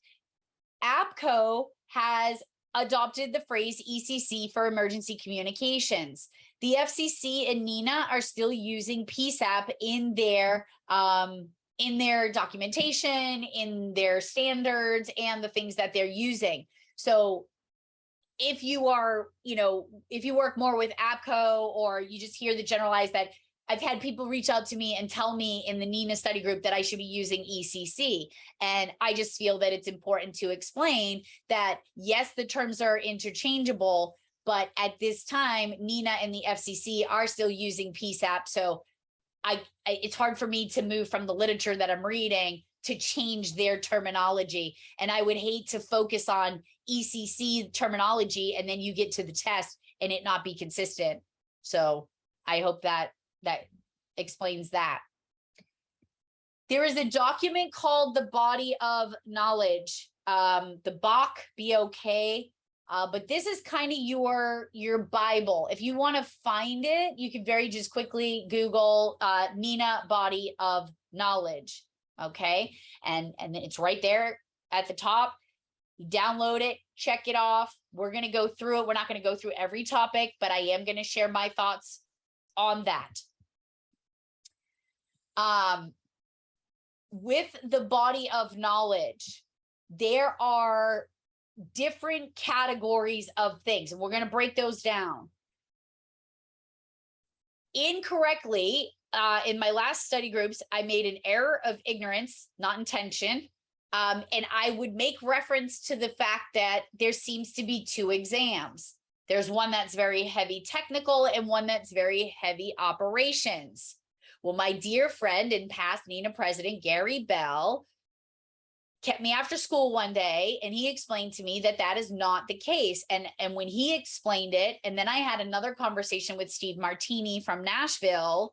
APCO has adopted the phrase ECC for emergency communications. The FCC and NINA are still using PSAP in their documentation, in their standards, and the things that they're using. So if you are, if you work more with APCO, or you just hear the generalized, that I've had people reach out to me and tell me in the NINA study group that I should be using ECC. And I just feel that it's important to explain that, yes, the terms are interchangeable, but at this time, NINA and the FCC are still using PSAP. So it's hard for me to move from the literature that I'm reading to change their terminology. And I would hate to focus on ECC terminology and then you get to the test and it not be consistent. So I hope that explains that. There is a document called the Body of Knowledge, the BOK, B-O-K, but this is kind of your Bible. If you want to find it, you can very just quickly Google NINA Body of Knowledge, okay? And it's right there at the top. You download it, check it off. We're going to go through it. We're not going to go through every topic, but I am going to share my thoughts on that. With the body of knowledge, there are different categories of things, and we're going to break those down. Incorrectly, in my last study groups, I made an error of ignorance, not intention. And I would make reference to the fact that there seems to be 2 exams. There's one that's very heavy technical and one that's very heavy operations. Well, my dear friend and past NINA president, Gary Bell, kept me after school one day and he explained to me that that is not the case. And when he explained it, and then I had another conversation with Steve Martini from Nashville,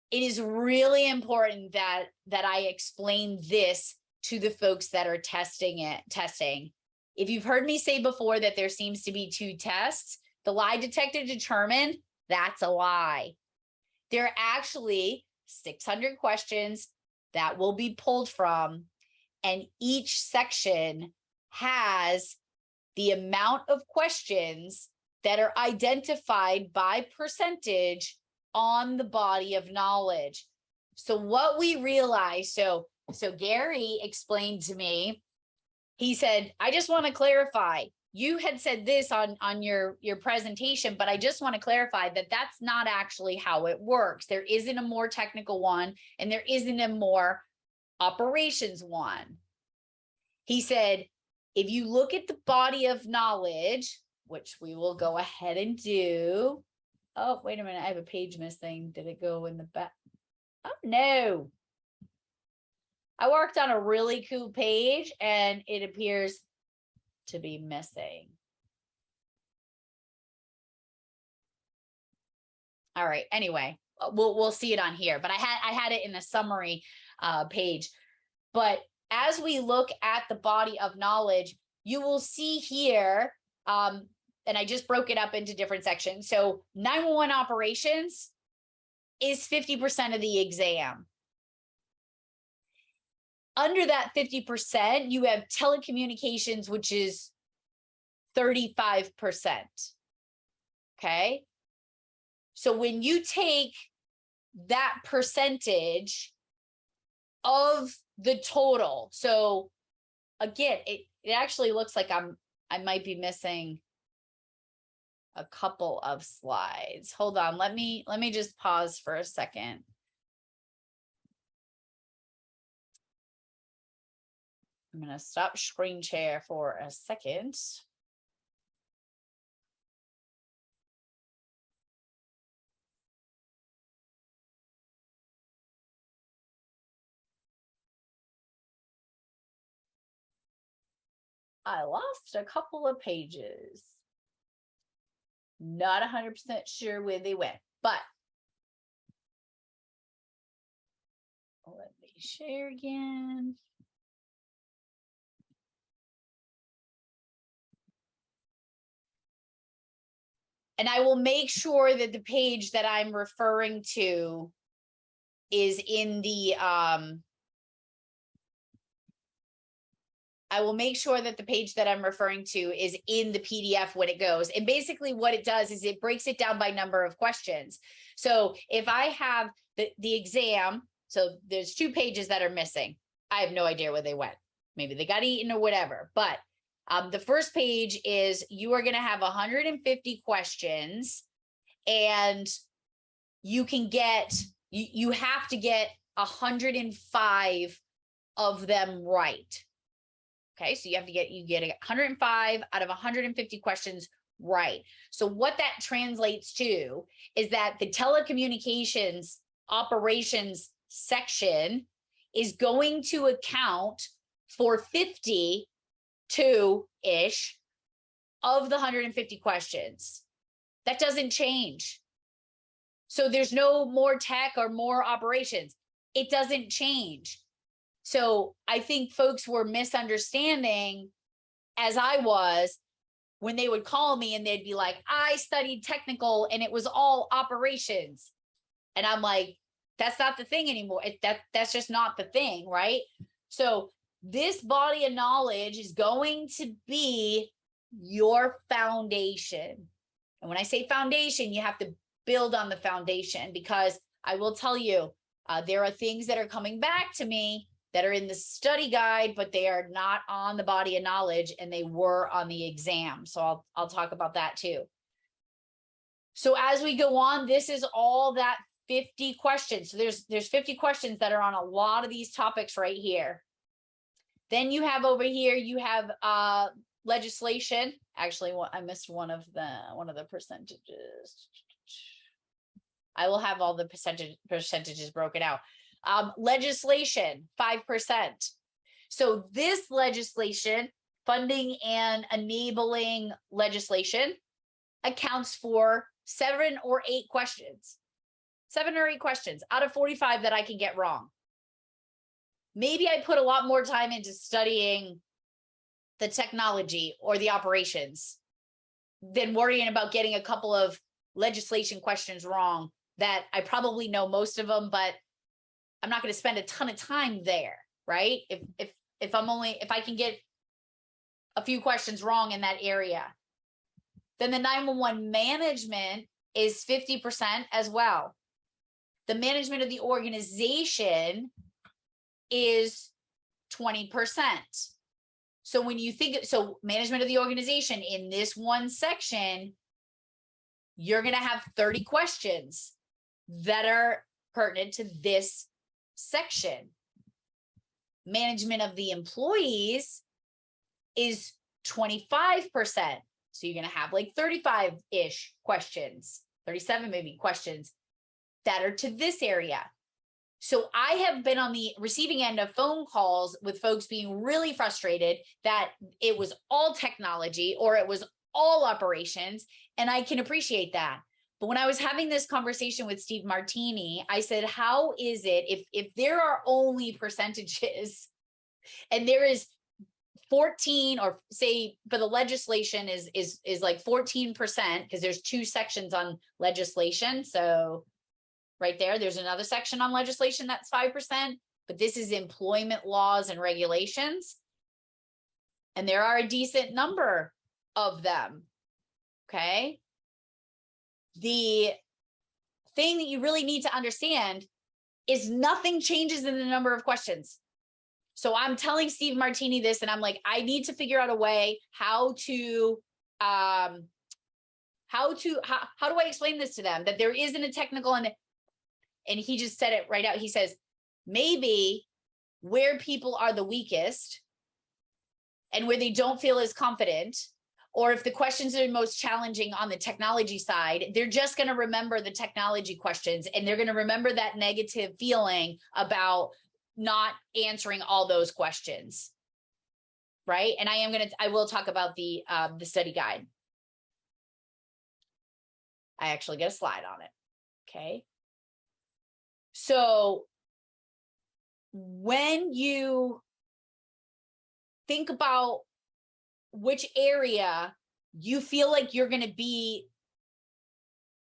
it is really important that I explain this to the folks that are testing. If you've heard me say before that there seems to be two tests, the lie detector determined, that's a lie. There are actually 600 questions that will be pulled from, and each section has the amount of questions that are identified by percentage on the body of knowledge. So what we realized, so Gary explained to me, he said, I just want to clarify, you had said this on your presentation, but I just want to clarify that that's not actually how it works. There isn't a more technical one and there isn't a more operations one. He said, if you look at the body of knowledge, which we will go ahead and do. Oh, wait a minute. I have a page missing. Did it go in the back? Oh, no. I worked on a really cool page and it appears to be missing. All right. Anyway, we'll see it on here, but I had it in the summary page. But as we look at the body of knowledge, you will see here, and I just broke it up into different sections. So 911 operations is 50% of the exam. Under that 50%, you have telecommunications, which is 35%. Okay. So when you take that percentage of the total, so again, it actually looks like I might be missing a couple of slides. Hold on, let me just pause for a second. I'm going to stop screen share for a second. I lost a couple of pages. Not 100% sure where they went, but let me share again. And I will make sure that the page that I'm referring to is in the, I will make sure that the page that I'm referring to is in the PDF when it goes. And basically what it does is it breaks it down by number of questions. So if I have the exam, so there's 2 pages that are missing. I have no idea where they went. Maybe they got eaten or whatever. But the first page is you are going to have 150 questions and you can get, you have to get 105 of them right. Okay, so you get 105 out of 150 questions right. So what that translates to is that the telecommunications operations section is going to account for 52-ish of the 150 questions. That doesn't change. So there's no more tech or more operations. It doesn't change. So I think folks were misunderstanding, as I was, when they would call me and they'd be like, I studied technical and it was all operations. And I'm like, that's not the thing anymore. That's just not the thing, right? So this body of knowledge is going to be your foundation. And when I say foundation, you have to build on the foundation, because I will tell you, there are things that are coming back to me that are in the study guide, but they are not on the body of knowledge, and they were on the exam. So I'll talk about that too. So as we go on, this is all that 50 questions. So there's 50 questions that are on a lot of these topics right here. Then you have over here, you have legislation. Actually, I missed one of the percentages. I will have all the percentages broken out. Legislation, 5%. So this legislation, funding and enabling legislation, accounts for 7 or 8 questions. 7 or 8 questions out of 45 that I can get wrong. Maybe I put a lot more time into studying the technology or the operations than worrying about getting a couple of legislation questions wrong that I probably know most of them, but I'm not going to spend a ton of time there, right? If I can get a few questions wrong in that area, then the 911 management is 50% as well. The management of the organization is 20%. So when you think, so management of the organization in this one section, you're going to have 30 questions that are pertinent to this section. Management of the employees is 25%. So you're going to have like 35-ish questions, 37 maybe questions that are to this area. So I have been on the receiving end of phone calls with folks being really frustrated that it was all technology or it was all operations, and I can appreciate that. But when I was having this conversation with Steve Martini, I said, how is it if there are only percentages and there is 14, or say for the legislation is like 14%, because there's 2 sections on legislation. So right there's another section on legislation that's 5%, but this is employment laws and regulations. And there are a decent number of them. Okay. The thing that you really need to understand is nothing changes in the number of questions. So I'm telling Steve Martini this, and I'm like, I need to figure out a way how do I explain this to them, that there isn't a technical, and he just said it right out. He says, maybe where people are the weakest and where they don't feel as confident, or if the questions are most challenging on the technology side, they're just going to remember the technology questions, and they're going to remember that negative feeling about not answering all those questions. Right. And I will talk about the study guide. I actually get a slide on it. Okay. So when you think about which area you feel like you're going to be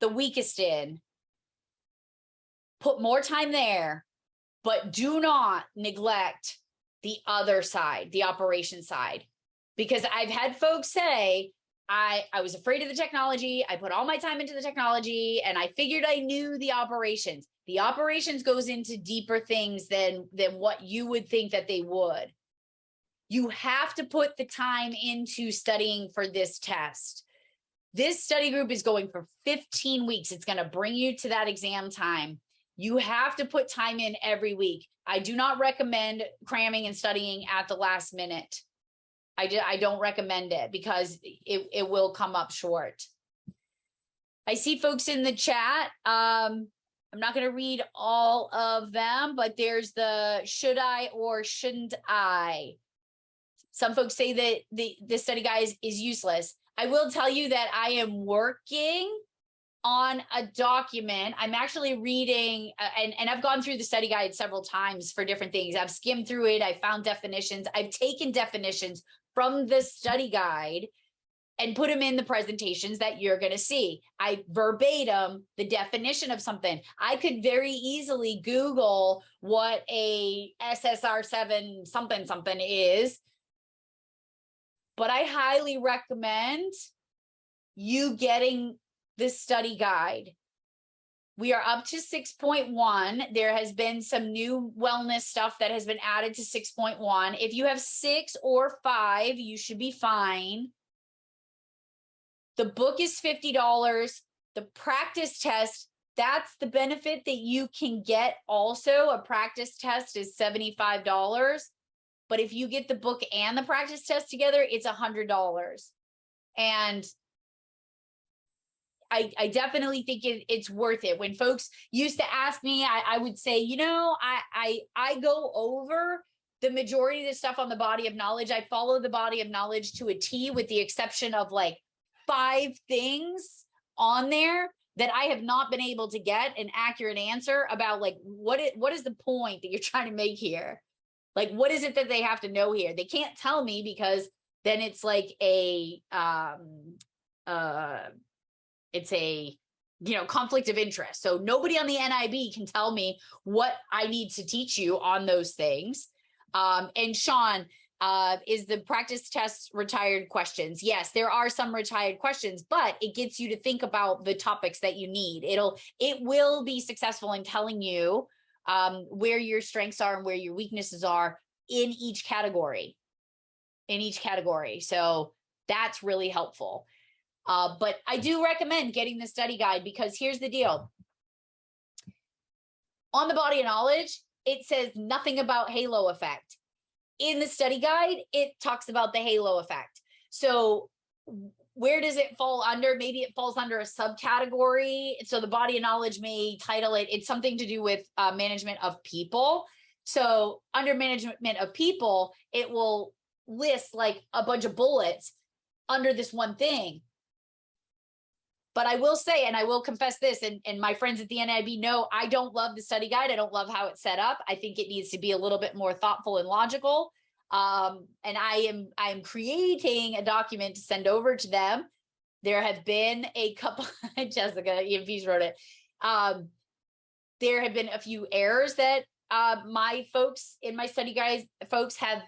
the weakest in, put more time there, but do not neglect the other side, the operation side. Because I've had folks say, I was afraid of the technology. I put all my time into the technology and I figured I knew the operations. The operations goes into deeper things than what you would think that they would. You have to put the time into studying for this test. This study group is going for 15 weeks. It's going to bring you to that exam time. You have to put time in every week. I do not recommend cramming and studying at the last minute. I don't recommend it because it will come up short. I see folks in the chat. I'm not going to read all of them, but there's the should I or shouldn't I. Some folks say that the study guide is useless. I will tell you that I am working on a document. I'm actually reading, and I've gone through the study guide several times for different things. I've skimmed through it. I found definitions. I've taken definitions from the study guide and put them in the presentations that you're going to see. I verbatim the definition of something. I could very easily Google what a SSR7 something is, but I highly recommend you getting this study guide. We are up to 6.1. There has been some new wellness stuff that has been added to 6.1. If you have 6 or 5, you should be fine. The book is $50. The practice test, that's the benefit that you can get also. A practice test is $75. But if you get the book and the practice test together, it's $100. And I definitely think it's worth it. When folks used to ask me, I would say, you know, I go over the majority of the stuff on the body of knowledge. I follow the body of knowledge to a T, with the exception of like 5 things on there that I have not been able to get an accurate answer about. Like, what is the point that you're trying to make here? Like, what is it that they have to know here? They can't tell me, because then it's like it's a, you know, conflict of interest. So nobody on the NIB can tell me what I need to teach you on those things. And Sean, is the practice test retired questions? Yes, there are some retired questions, but it gets you to think about the topics that you need. It will be successful in telling you where your strengths are and where your weaknesses are in each category. So that's really helpful. But I do recommend getting the study guide, because here's the deal. On the body of knowledge, it says nothing about halo effect. In the study guide, it talks about the halo effect. So where does it fall under? Maybe it falls under a subcategory. So the body of knowledge may title it, it's something to do with management of people. So under management of people, it will list like a bunch of bullets under this one thing. But I will say, and I will confess this, and my friends at the NIB know, I don't love the study guide. I don't love how it's set up. I think it needs to be a little bit more thoughtful and logical. And I am creating a document to send over to them. There have been a couple, Jessica, ENPs wrote it. There have been a few errors that my folks in my study guide folks have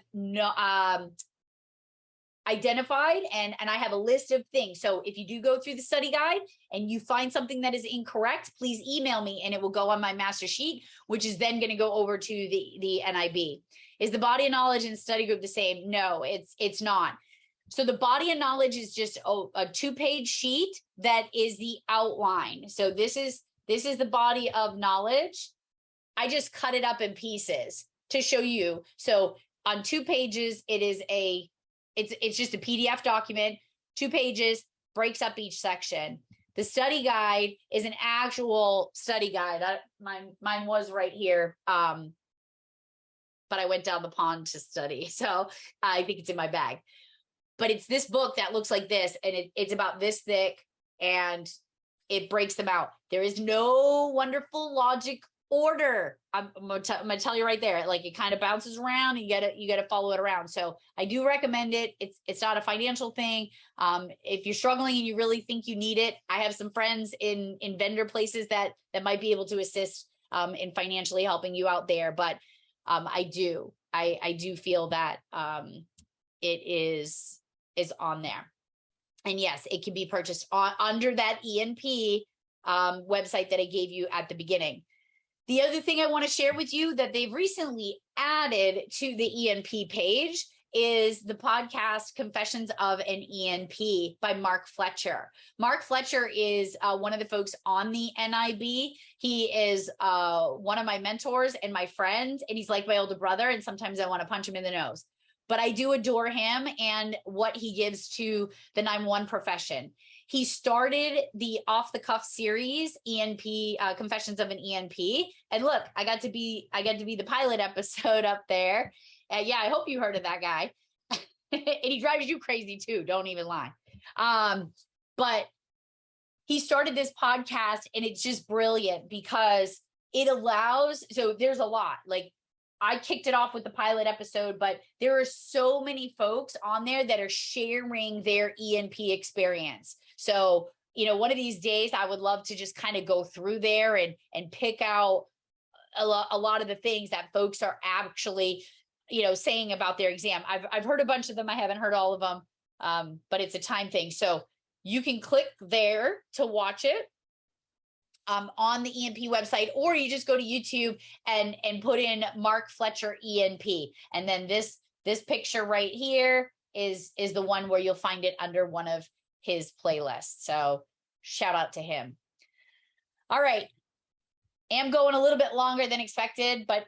identified, and I have a list of things. So if you do go through the study guide and you find something that is incorrect, please email me and it will go on my master sheet, which is then going to go over to the NIB. Is the body of knowledge and study group the same? No, it's not. So the body of knowledge is just a 2-page sheet that is the outline. So this is the body of knowledge. I just cut it up in pieces to show you. So on 2 pages, it's just a PDF document, 2 pages, breaks up each section. The study guide is an actual study guide. Mine was right here, but I went down the pond to study. So I think it's in my bag. But it's this book that looks like this, and it's about this thick, and it breaks them out. There is no wonderful logic order. I'm gonna tell you right there, like, it kind of bounces around, and you gotta follow it around. So I do recommend it. It's not a financial thing. If you're struggling and you really think you need it, I have some friends in vendor places that might be able to assist in financially helping you out there. But I do feel that it is on there. And yes, it can be purchased under that ENP website that I gave you at the beginning. The other thing I want to share with you that they've recently added to the ENP page is the podcast Confessions of an ENP by Mark Fletcher. Mark Fletcher is one of the folks on the NIB. He is one of my mentors and my friends, and he's like my older brother, and sometimes I want to punch him in the nose. But I do adore him and what he gives to the 911 profession. He started the Off the Cuff series, ENP, Confessions of an ENP. And look, I got to be the pilot episode up there. Yeah, I hope you heard of that guy. And he drives you crazy too. Don't even lie. But he started this podcast, and it's just brilliant because it allows, so there's a lot, like, I kicked it off with the pilot episode, but there are so many folks on there that are sharing their ENP experience. So, you know, one of these days I would love to just kind of go through there and pick out a lot of the things that folks are actually, you know, saying about their exam. I've heard a bunch of them. I haven't heard all of them, but it's a time thing. So you can click there to watch it on the ENP website, or you just go to YouTube and put in Mark Fletcher ENP. And then this picture right here is the one where you'll find it under one of his playlists. So shout out to him. All right. Am going a little bit longer than expected, but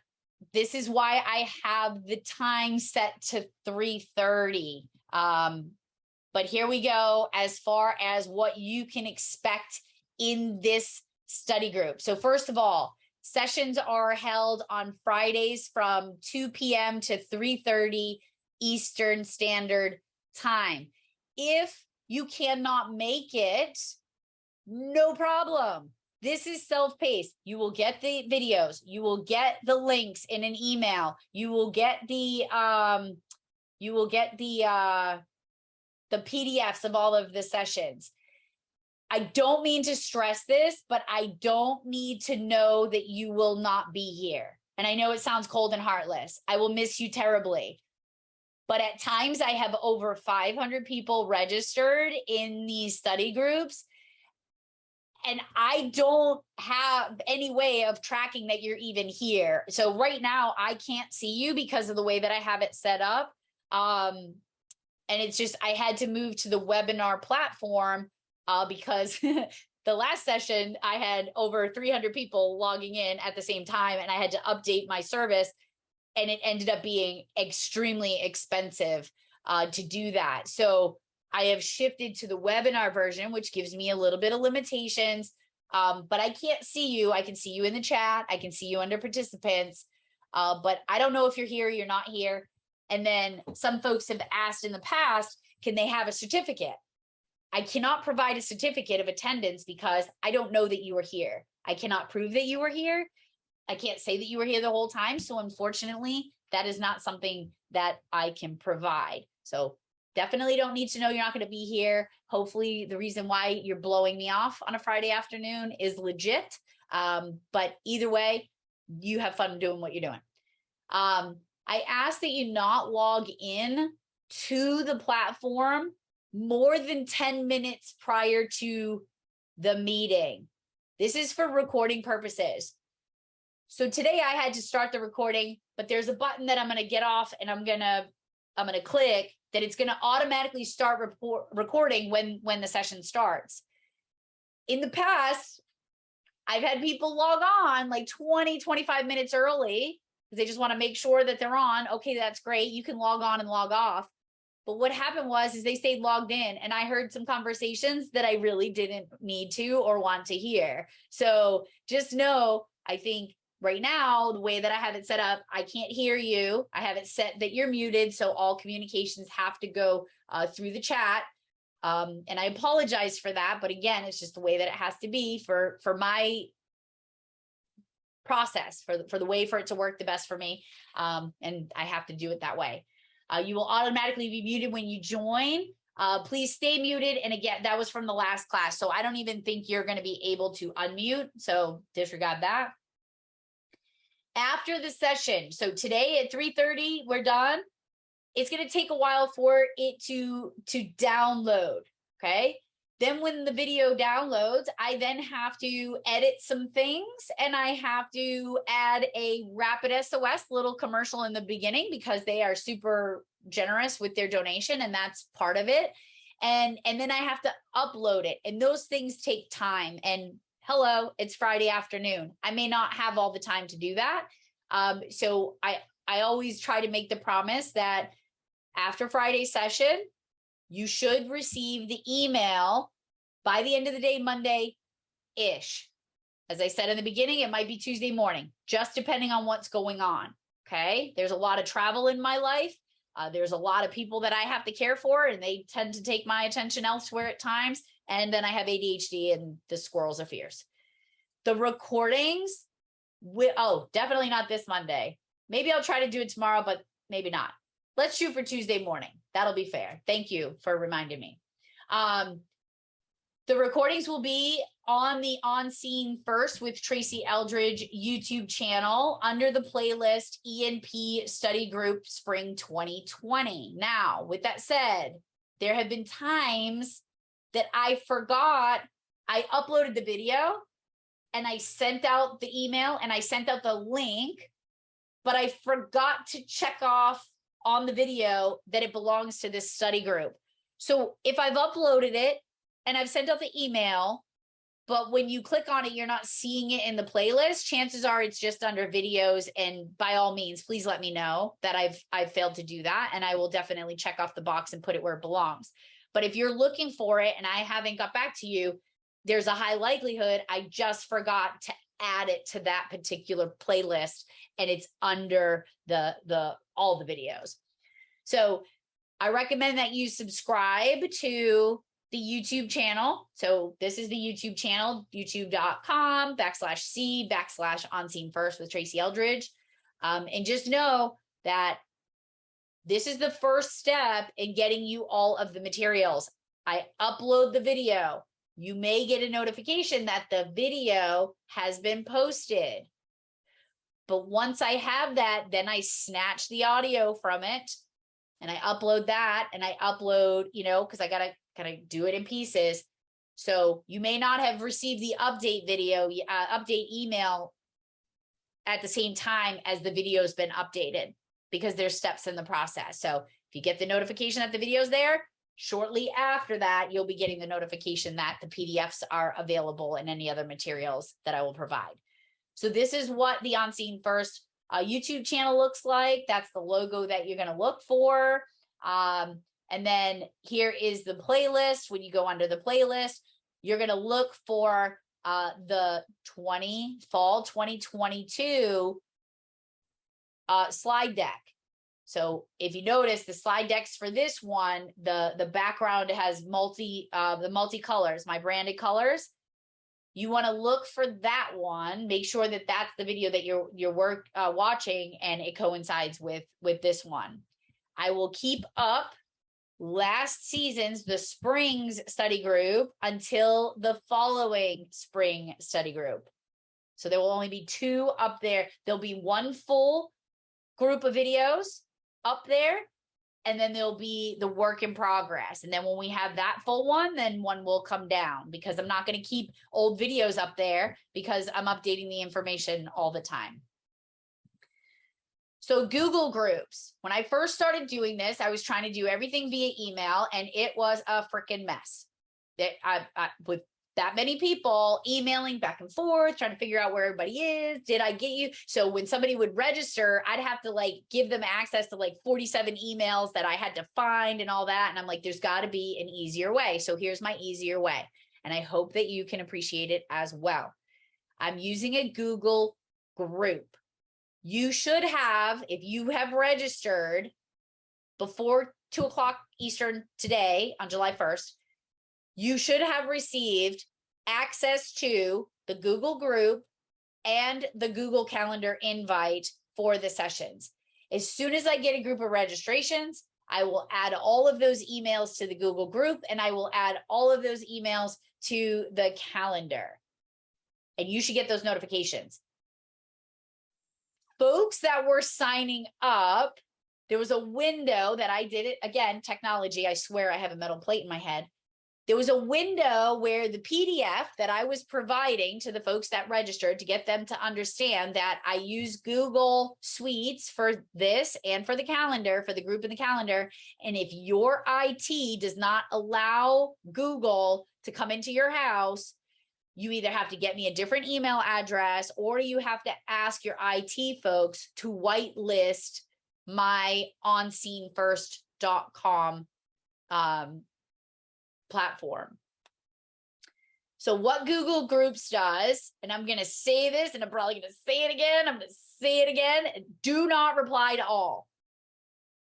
this is why I have the time set to 3:30. But here we go as far as what you can expect in this study group. So first of all, sessions are held on Fridays from 2 p.m. to 3:30 Eastern Standard Time. If you cannot make it, no problem. This is self-paced. You will get the videos. You will get the links in an email. You will get the PDFs of all of the sessions. I don't mean to stress this, but I don't need to know that you will not be here. And I know it sounds cold and heartless. I will miss you terribly. But at times I have over 500 people registered in these study groups, and I don't have any way of tracking that you're even here. So right now I can't see you because of the way that I have it set up. And it's just, I had to move to the webinar platform because the last session I had over 300 people logging in at the same time, and I had to update my service, and it ended up being extremely expensive to do that. So I have shifted to the webinar version, which gives me a little bit of limitations, but I can't see you. I can see you in the chat. I can see you under participants, but I don't know if you're here or you're not here. And then some folks have asked in the past, can they have a certificate? I cannot provide a certificate of attendance because I don't know that you were here. I cannot prove that you were here. I can't say that you were here the whole time. So unfortunately, that is not something that I can provide. So definitely don't need to know you're not going to be here. Hopefully the reason why you're blowing me off on a Friday afternoon is legit. But either way, you have fun doing what you're doing. I ask that you not log in to the platform more than 10 minutes prior to the meeting. This is for recording purposes. So today I had to start the recording, but there's a button that I'm going to get off, and I'm going to click that it's going to automatically start recording when the session starts. In the past, I've had people log on like 20, 25 minutes early because they just want to make sure that they're on. Okay, that's great. You can log on and log off. But what happened was they stayed logged in, and I heard some conversations that I really didn't need to or want to hear. So just know, I think right now, the way that I have it set up, I can't hear you. I have it set that you're muted. So all communications have to go through the chat. And I apologize for that. But again, it's just the way that it has to be for my process, for the way for it to work the best for me. And I have to do it that way. You will automatically be muted when you join. Please stay muted. And again, that was from the last class. So I don't even think you're going to be able to unmute. So disregard that. After the session, so today at 3:30, we're done. It's going to take a while for it to download. Okay. Then when the video downloads, I then have to edit some things, and I have to add a RapidSOS little commercial in the beginning because they are super generous with their donation, and that's part of it. And then I have to upload it, and those things take time. And hello, it's Friday afternoon. I may not have all the time to do that. So I always try to make the promise that after Friday session, you should receive the email by the end of the day, Monday-ish. As I said in the beginning, it might be Tuesday morning, just depending on what's going on, okay? There's a lot of travel in my life. There's a lot of people that I have to care for, and they tend to take my attention elsewhere at times. And then I have ADHD, and the squirrels are fierce. The recordings, definitely not this Monday. Maybe I'll try to do it tomorrow, but maybe not. Let's shoot for Tuesday morning. That'll be fair. Thank you for reminding me. The recordings will be on the On Scene First with Tracy Eldridge YouTube channel under the playlist ENP Study Group Spring 2020. Now, with that said, there have been times that I forgot I uploaded the video and I sent out the email and I sent out the link, but I forgot to check off on the video that it belongs to this study group. So if I've uploaded it and I've sent out the email but when you click on it, you're not seeing it in the playlist. Chances are it's just under videos. And by all means, please let me know that I've failed to do that. And I will definitely check off the box and put it where it belongs. But if you're looking for it and I haven't got back to you, there's a high likelihood I just forgot to add it to that particular playlist, and it's under all the videos. So I recommend that you subscribe to the YouTube channel. So this is the YouTube channel, youtube.com/C/OnSceneFirst with Tracy Eldridge. And just know that this is the first step in getting you all of the materials. I upload the video. You may get a notification that the video has been posted. But once I have that, then I snatch the audio from it and I upload that, and I upload, because I gotta do it in pieces. So you may not have received the update video, update email at the same time as the video has been updated, because there's steps in the process. So if you get the notification that the video's there, shortly after that, you'll be getting the notification that the PDFs are available and any other materials that I will provide. So this is what the On Scene First YouTube channel looks like. That's the logo that you're going to look for. And then here is the playlist. When you go under the playlist, you're going to look for the fall 2022 slide deck. So if you notice, the slide decks for this one, the background has the multi-colors, my branded colors. You want to look for that one. Make sure that that's the video that you're watching, and it coincides with this one. I will keep up last season's, the spring's study group, until the following spring study group. So there will only be 2 up there. There'll be 1 full group of videos up there, and then there'll be the work in progress. And then when we have that full one, then one will come down, because I'm not going to keep old videos up there, because I'm updating the information all the time. So Google Groups. When I first started doing this, I was trying to do everything via email, and it was a freaking mess. With that many people emailing back and forth, trying to figure out where everybody is. Did I get you? So when somebody would register, I'd have to give them access to 47 emails that I had to find and all that. And I'm like, there's got to be an easier way. So here's my easier way. And I hope that you can appreciate it as well. I'm using a Google group. You should have, if you have registered before 2 o'clock Eastern today on July 1st, you should have received access to the Google group and the Google Calendar invite for the sessions. As soon as I get a group of registrations, I will add all of those emails to the Google group, and I will add all of those emails to the calendar. And you should get those notifications. Folks that were signing up, there was a window that I did it. Again, technology, I swear I have a metal plate in my head. There was a window where the PDF that I was providing to the folks that registered, to get them to understand that I use Google Suites for this and for the calendar, for the group and the calendar. And if your IT does not allow Google to come into your house, you either have to get me a different email address, or you have to ask your IT folks to whitelist my onscenefirst.com platform. So what Google Groups does, and I'm going to say this, and I'm probably going to say it again. I'm going to say it again. Do not reply to all.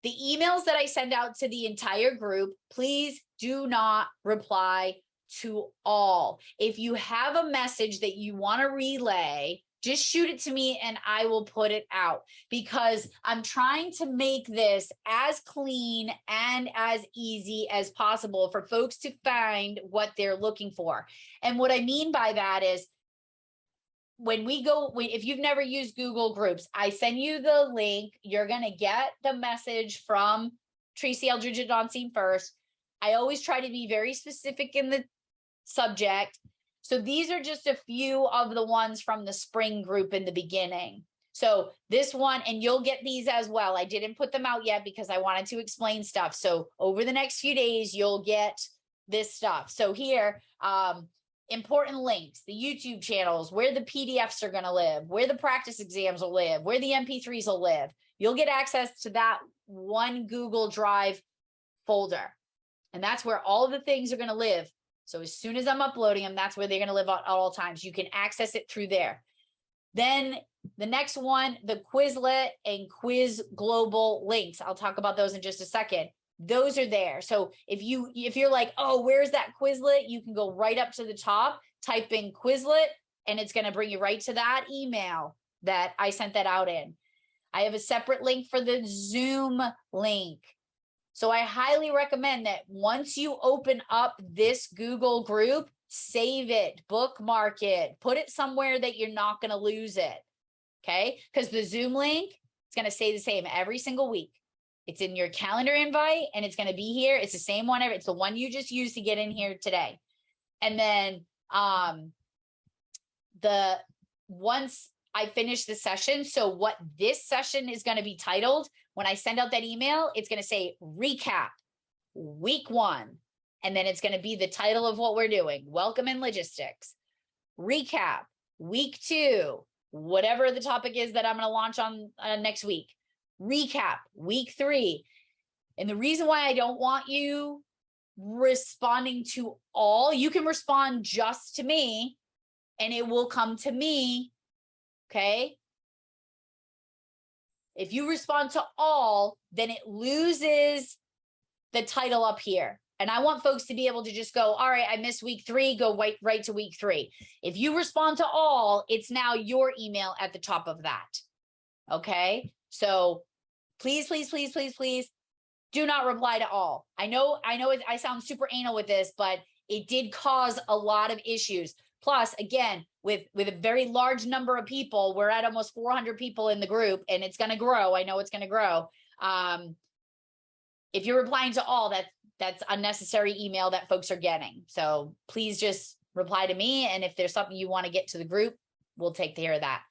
The emails that I send out to the entire group, please do not reply to all. If you have a message that you want to relay, just shoot it to me and I will put it out, because I'm trying to make this as clean and as easy as possible for folks to find what they're looking for. And what I mean by that is, if you've never used Google Groups, I send you the link. You're going to get the message from Tracy Eldridge at On Scene First. I always try to be very specific in the subject. So these are just a few of the ones from the spring group in the beginning. So this one, and you'll get these as well. I didn't put them out yet because I wanted to explain stuff. So over the next few days, you'll get this stuff. So here, important links, the YouTube channels, where the PDFs are going to live, where the practice exams will live, where the MP3s will live. You'll get access to that one Google Drive folder. And that's where all of the things are going to live. So as soon as I'm uploading them, that's where they're going to live at all times. You can access it through there. Then the next one, the Quizlet and Quiz Global links. I'll talk about those in just a second. Those are there. So if you're like, oh, where's that Quizlet? You can go right up to the top, type in Quizlet, and it's going to bring you right to that email that I sent that out in. I have a separate link for the Zoom link. So I highly recommend that once you open up this Google group, save it, bookmark it, put it somewhere that you're not going to lose it. Okay? Because the Zoom link, it's going to stay the same every single week. It's in your calendar invite and it's going to be here. It's the same one. It's the one you just used to get in here today. And then once I finish the session, so what this session is going to be titled, when I send out that email, it's going to say recap week 1. And then it's going to be the title of what we're doing. Welcome in logistics. Recap week 2, whatever the topic is that I'm going to launch on next week. Recap week 3. And the reason why I don't want you responding to all, you can respond just to me and it will come to me. Okay. If you respond to all, then it loses the title up here. And I want folks to be able to just go, all right, I missed week 3, go right to week 3. If you respond to all, it's now your email at the top of that. Okay. So please, please, please, please, please do not reply to all. I know I sound super anal with this, but it did cause a lot of issues. Plus, again, with a very large number of people, we're at almost 400 people in the group and it's going to grow. I know it's going to grow. If you're replying to all, that's unnecessary email that folks are getting. So please just reply to me. And if there's something you want to get to the group, we'll take care of that.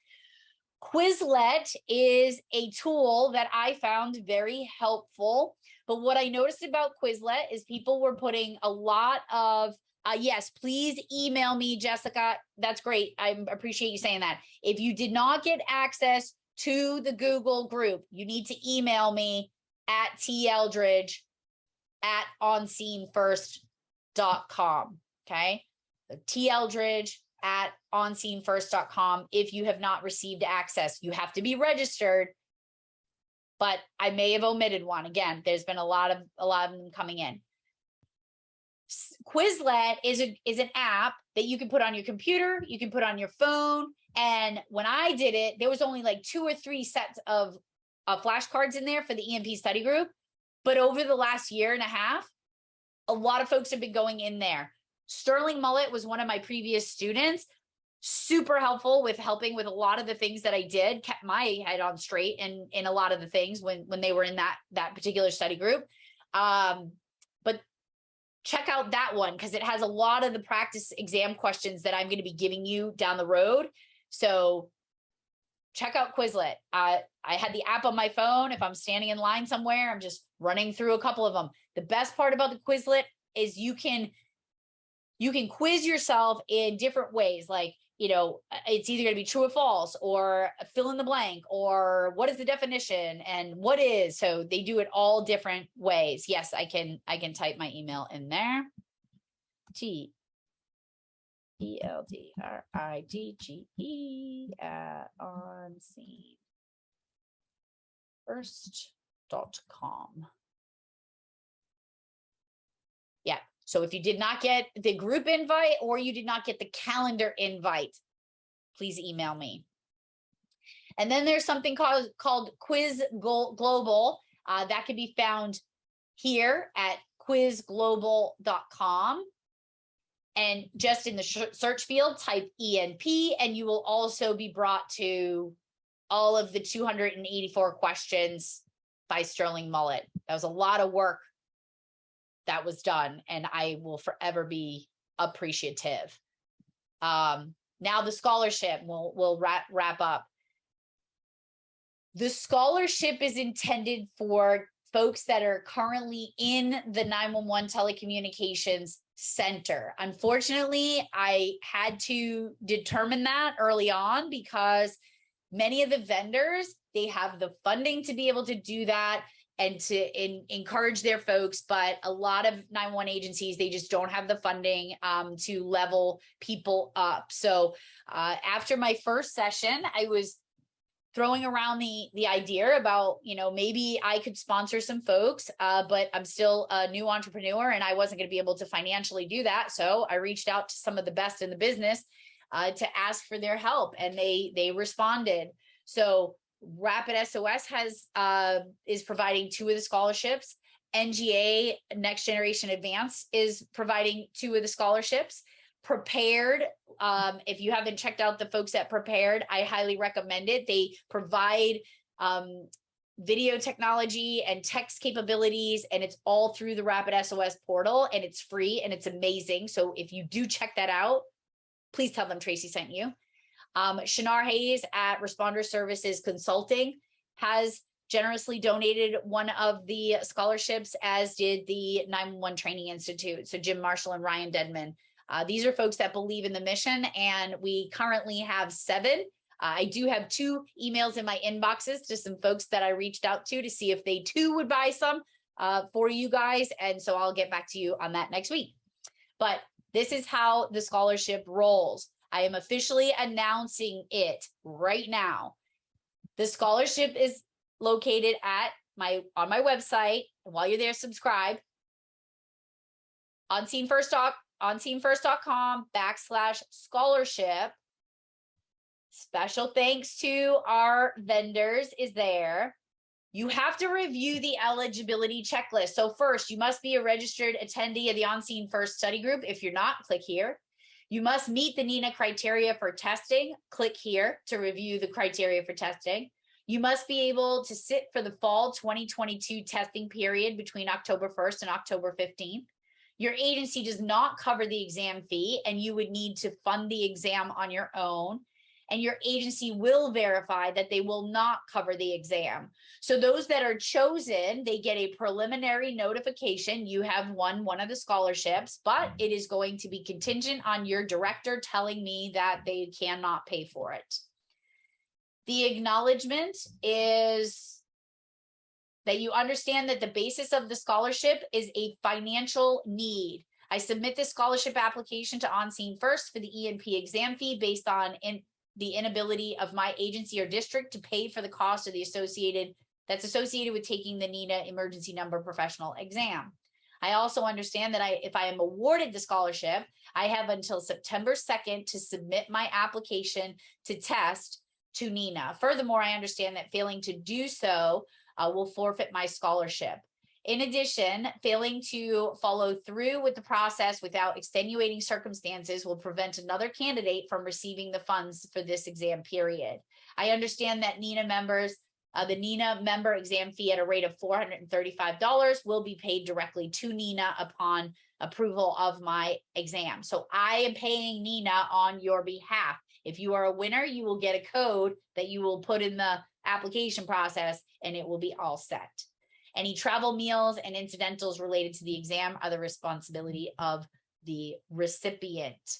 Quizlet is a tool that I found very helpful. But what I noticed about Quizlet is people were putting a lot of, yes, please email me, Jessica. That's great. I appreciate you saying that. If you did not get access to the Google group, you need to email me at teldridge@onscenefirst.com. Okay. So teldridge@onscenefirst.com. If you have not received access, you have to be registered, but I may have omitted one. Again, there's been a lot of them coming in. Quizlet is an app that you can put on your computer, you can put on your phone. And when I did it, there was only like 2 or 3 sets of flashcards in there for the ENP study group. But over the last year and a half, a lot of folks have been going in there. Sterling Mullet was one of my previous students, super helpful with helping with a lot of the things that I did, kept my head on straight and in a lot of the things when they were in that particular study group. But check out that one because it has a lot of the practice exam questions that I'm going to be giving you down the road. So check out Quizlet. I had the app on my phone. If I'm standing in line somewhere, I'm just running through a couple of them. The best part about the Quizlet is you can quiz yourself in different ways. Like, it's either going to be true or false or fill in the blank or what is the definition and what is. So they do it all different ways. Yes, I can type my email in there. teldridge@onscenefirst.com. Yeah. So if you did not get the group invite or you did not get the calendar invite, please email me. And then there's something called Quiz Global that can be found here at quizglobal.com. And just in the search field, type ENP, and you will also be brought to all of the 284 questions by Sterling Mullet. That was a lot of work that was done, and I will forever be appreciative. Now the scholarship, we'll wrap up. The scholarship is intended for folks that are currently in the 911 telecommunications center. Unfortunately, I had to determine that early on because many of the vendors, they have the funding to be able to do that and to encourage their folks, but a lot of 911 agencies, they just don't have the funding to level people up. So after my first session, I was throwing around the idea about, maybe I could sponsor some folks, but I'm still a new entrepreneur and I wasn't going to be able to financially do that. So I reached out to some of the best in the business to ask for their help, and they responded. So RapidSOS is providing 2 of the scholarships. NGA Next Generation Advance is providing 2 of the scholarships. Prepared, if you haven't checked out the folks at Prepared, I highly recommend it. They provide video technology and text capabilities, and it's all through the RapidSOS portal, and it's free and it's amazing. So if you do check that out, please tell them Tracy sent you. Shinar Hayes at Responder Services Consulting has generously donated one of the scholarships, as did the 911 Training Institute. So Jim Marshall and Ryan Dedman. These are folks that believe in the mission, and we currently have 7. I do have 2 emails in my inboxes to some folks that I reached out to see if they too would buy some for you guys. And so I'll get back to you on that next week. But this is how the scholarship rolls. I am officially announcing it right now. The scholarship is located on my website. And while you're there, subscribe. OnSceneFirst.com/scholarship. Special thanks to our vendors is there. You have to review the eligibility checklist. So first, you must be a registered attendee of the On Scene First study group. If you're not, click here. You must meet the NINA criteria for testing. Click here to review the criteria for testing. You must be able to sit for the fall 2022 testing period between October 1st and October 15th. Your agency does not cover the exam fee, and you would need to fund the exam on your own. And your agency will verify that they will not cover the exam. So those that are chosen, they get a preliminary notification. You have won one of the scholarships, but it is going to be contingent on your director telling me that they cannot pay for it. The acknowledgement is that you understand that the basis of the scholarship is a financial need. I submit this scholarship application to On Scene First for the ENP exam fee based on the inability of my agency or district to pay for the cost of that's associated with taking the NINA emergency number professional exam. I also understand that if I am awarded the scholarship, I have until September 2nd to submit my application to test to NINA. Furthermore, I understand that failing to do so will forfeit my scholarship. In addition, failing to follow through with the process without extenuating circumstances will prevent another candidate from receiving the funds for this exam period. I understand that NINA members, the NINA member exam fee at a rate of $435 will be paid directly to NINA upon approval of my exam. So I am paying NINA on your behalf. If you are a winner, you will get a code that you will put in the application process, and it will be all set. Any travel, meals, and incidentals related to the exam are the responsibility of the recipient.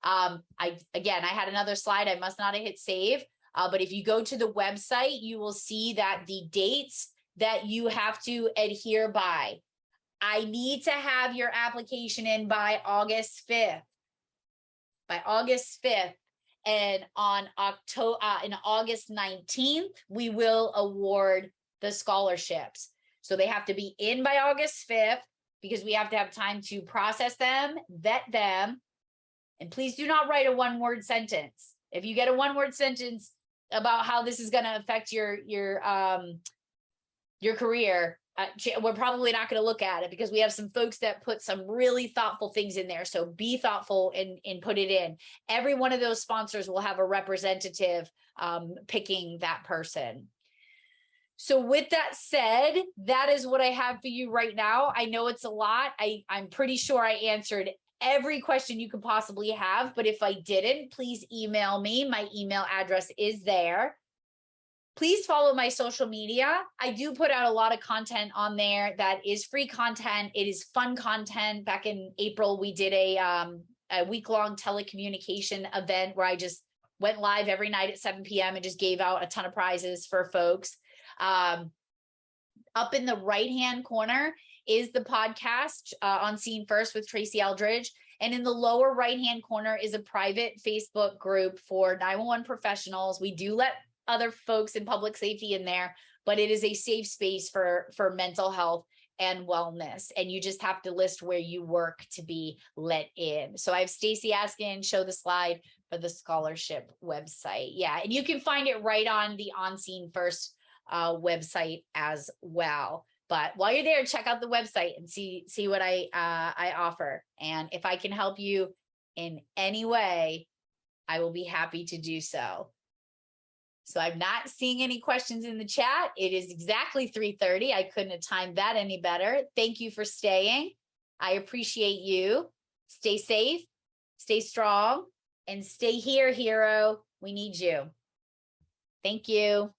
I had another slide. I must not have hit save, but if you go to the website, you will see that the dates that you have to adhere by. I need to have your application in by August 5th. By August 5th. And on August 19th, we will award the scholarships. So they have to be in by August 5th because we have to have time to process them, vet them. And please do not write a one-word sentence. If you get a one-word sentence about how this is going to affect your career, we're probably not going to look at it because we have some folks that put some really thoughtful things in there. So be thoughtful and put it in. Every one of those sponsors will have a representative picking that person. So with that said, that is what I have for you right now. I know it's a lot. I'm pretty sure I answered every question you could possibly have, but if I didn't, please email me. My email address is there. Please follow my social media. I do put out a lot of content on there that is free content. It is fun content. Back in April, we did a week-long telecommunication event where I just went live every night at 7 p.m. and just gave out a ton of prizes for folks. Up in the right-hand corner is the podcast On Scene First with Tracy Eldridge. And in the lower right-hand corner is a private Facebook group for 911 professionals. We do let other folks in public safety in there, but it is a safe space for mental health and wellness. And you just have to list where you work to be let in. So I have Stacy asking, show the slide for the scholarship website. Yeah, and you can find it right on the On Scene First website as well. But while you're there, check out the website and see what I offer. And if I can help you in any way, I will be happy to do so. So I'm not seeing any questions in the chat. It is exactly 3:30. I couldn't have timed that any better. Thank you for staying. I appreciate you. Stay safe, stay strong, and stay here, hero. We need you. Thank you.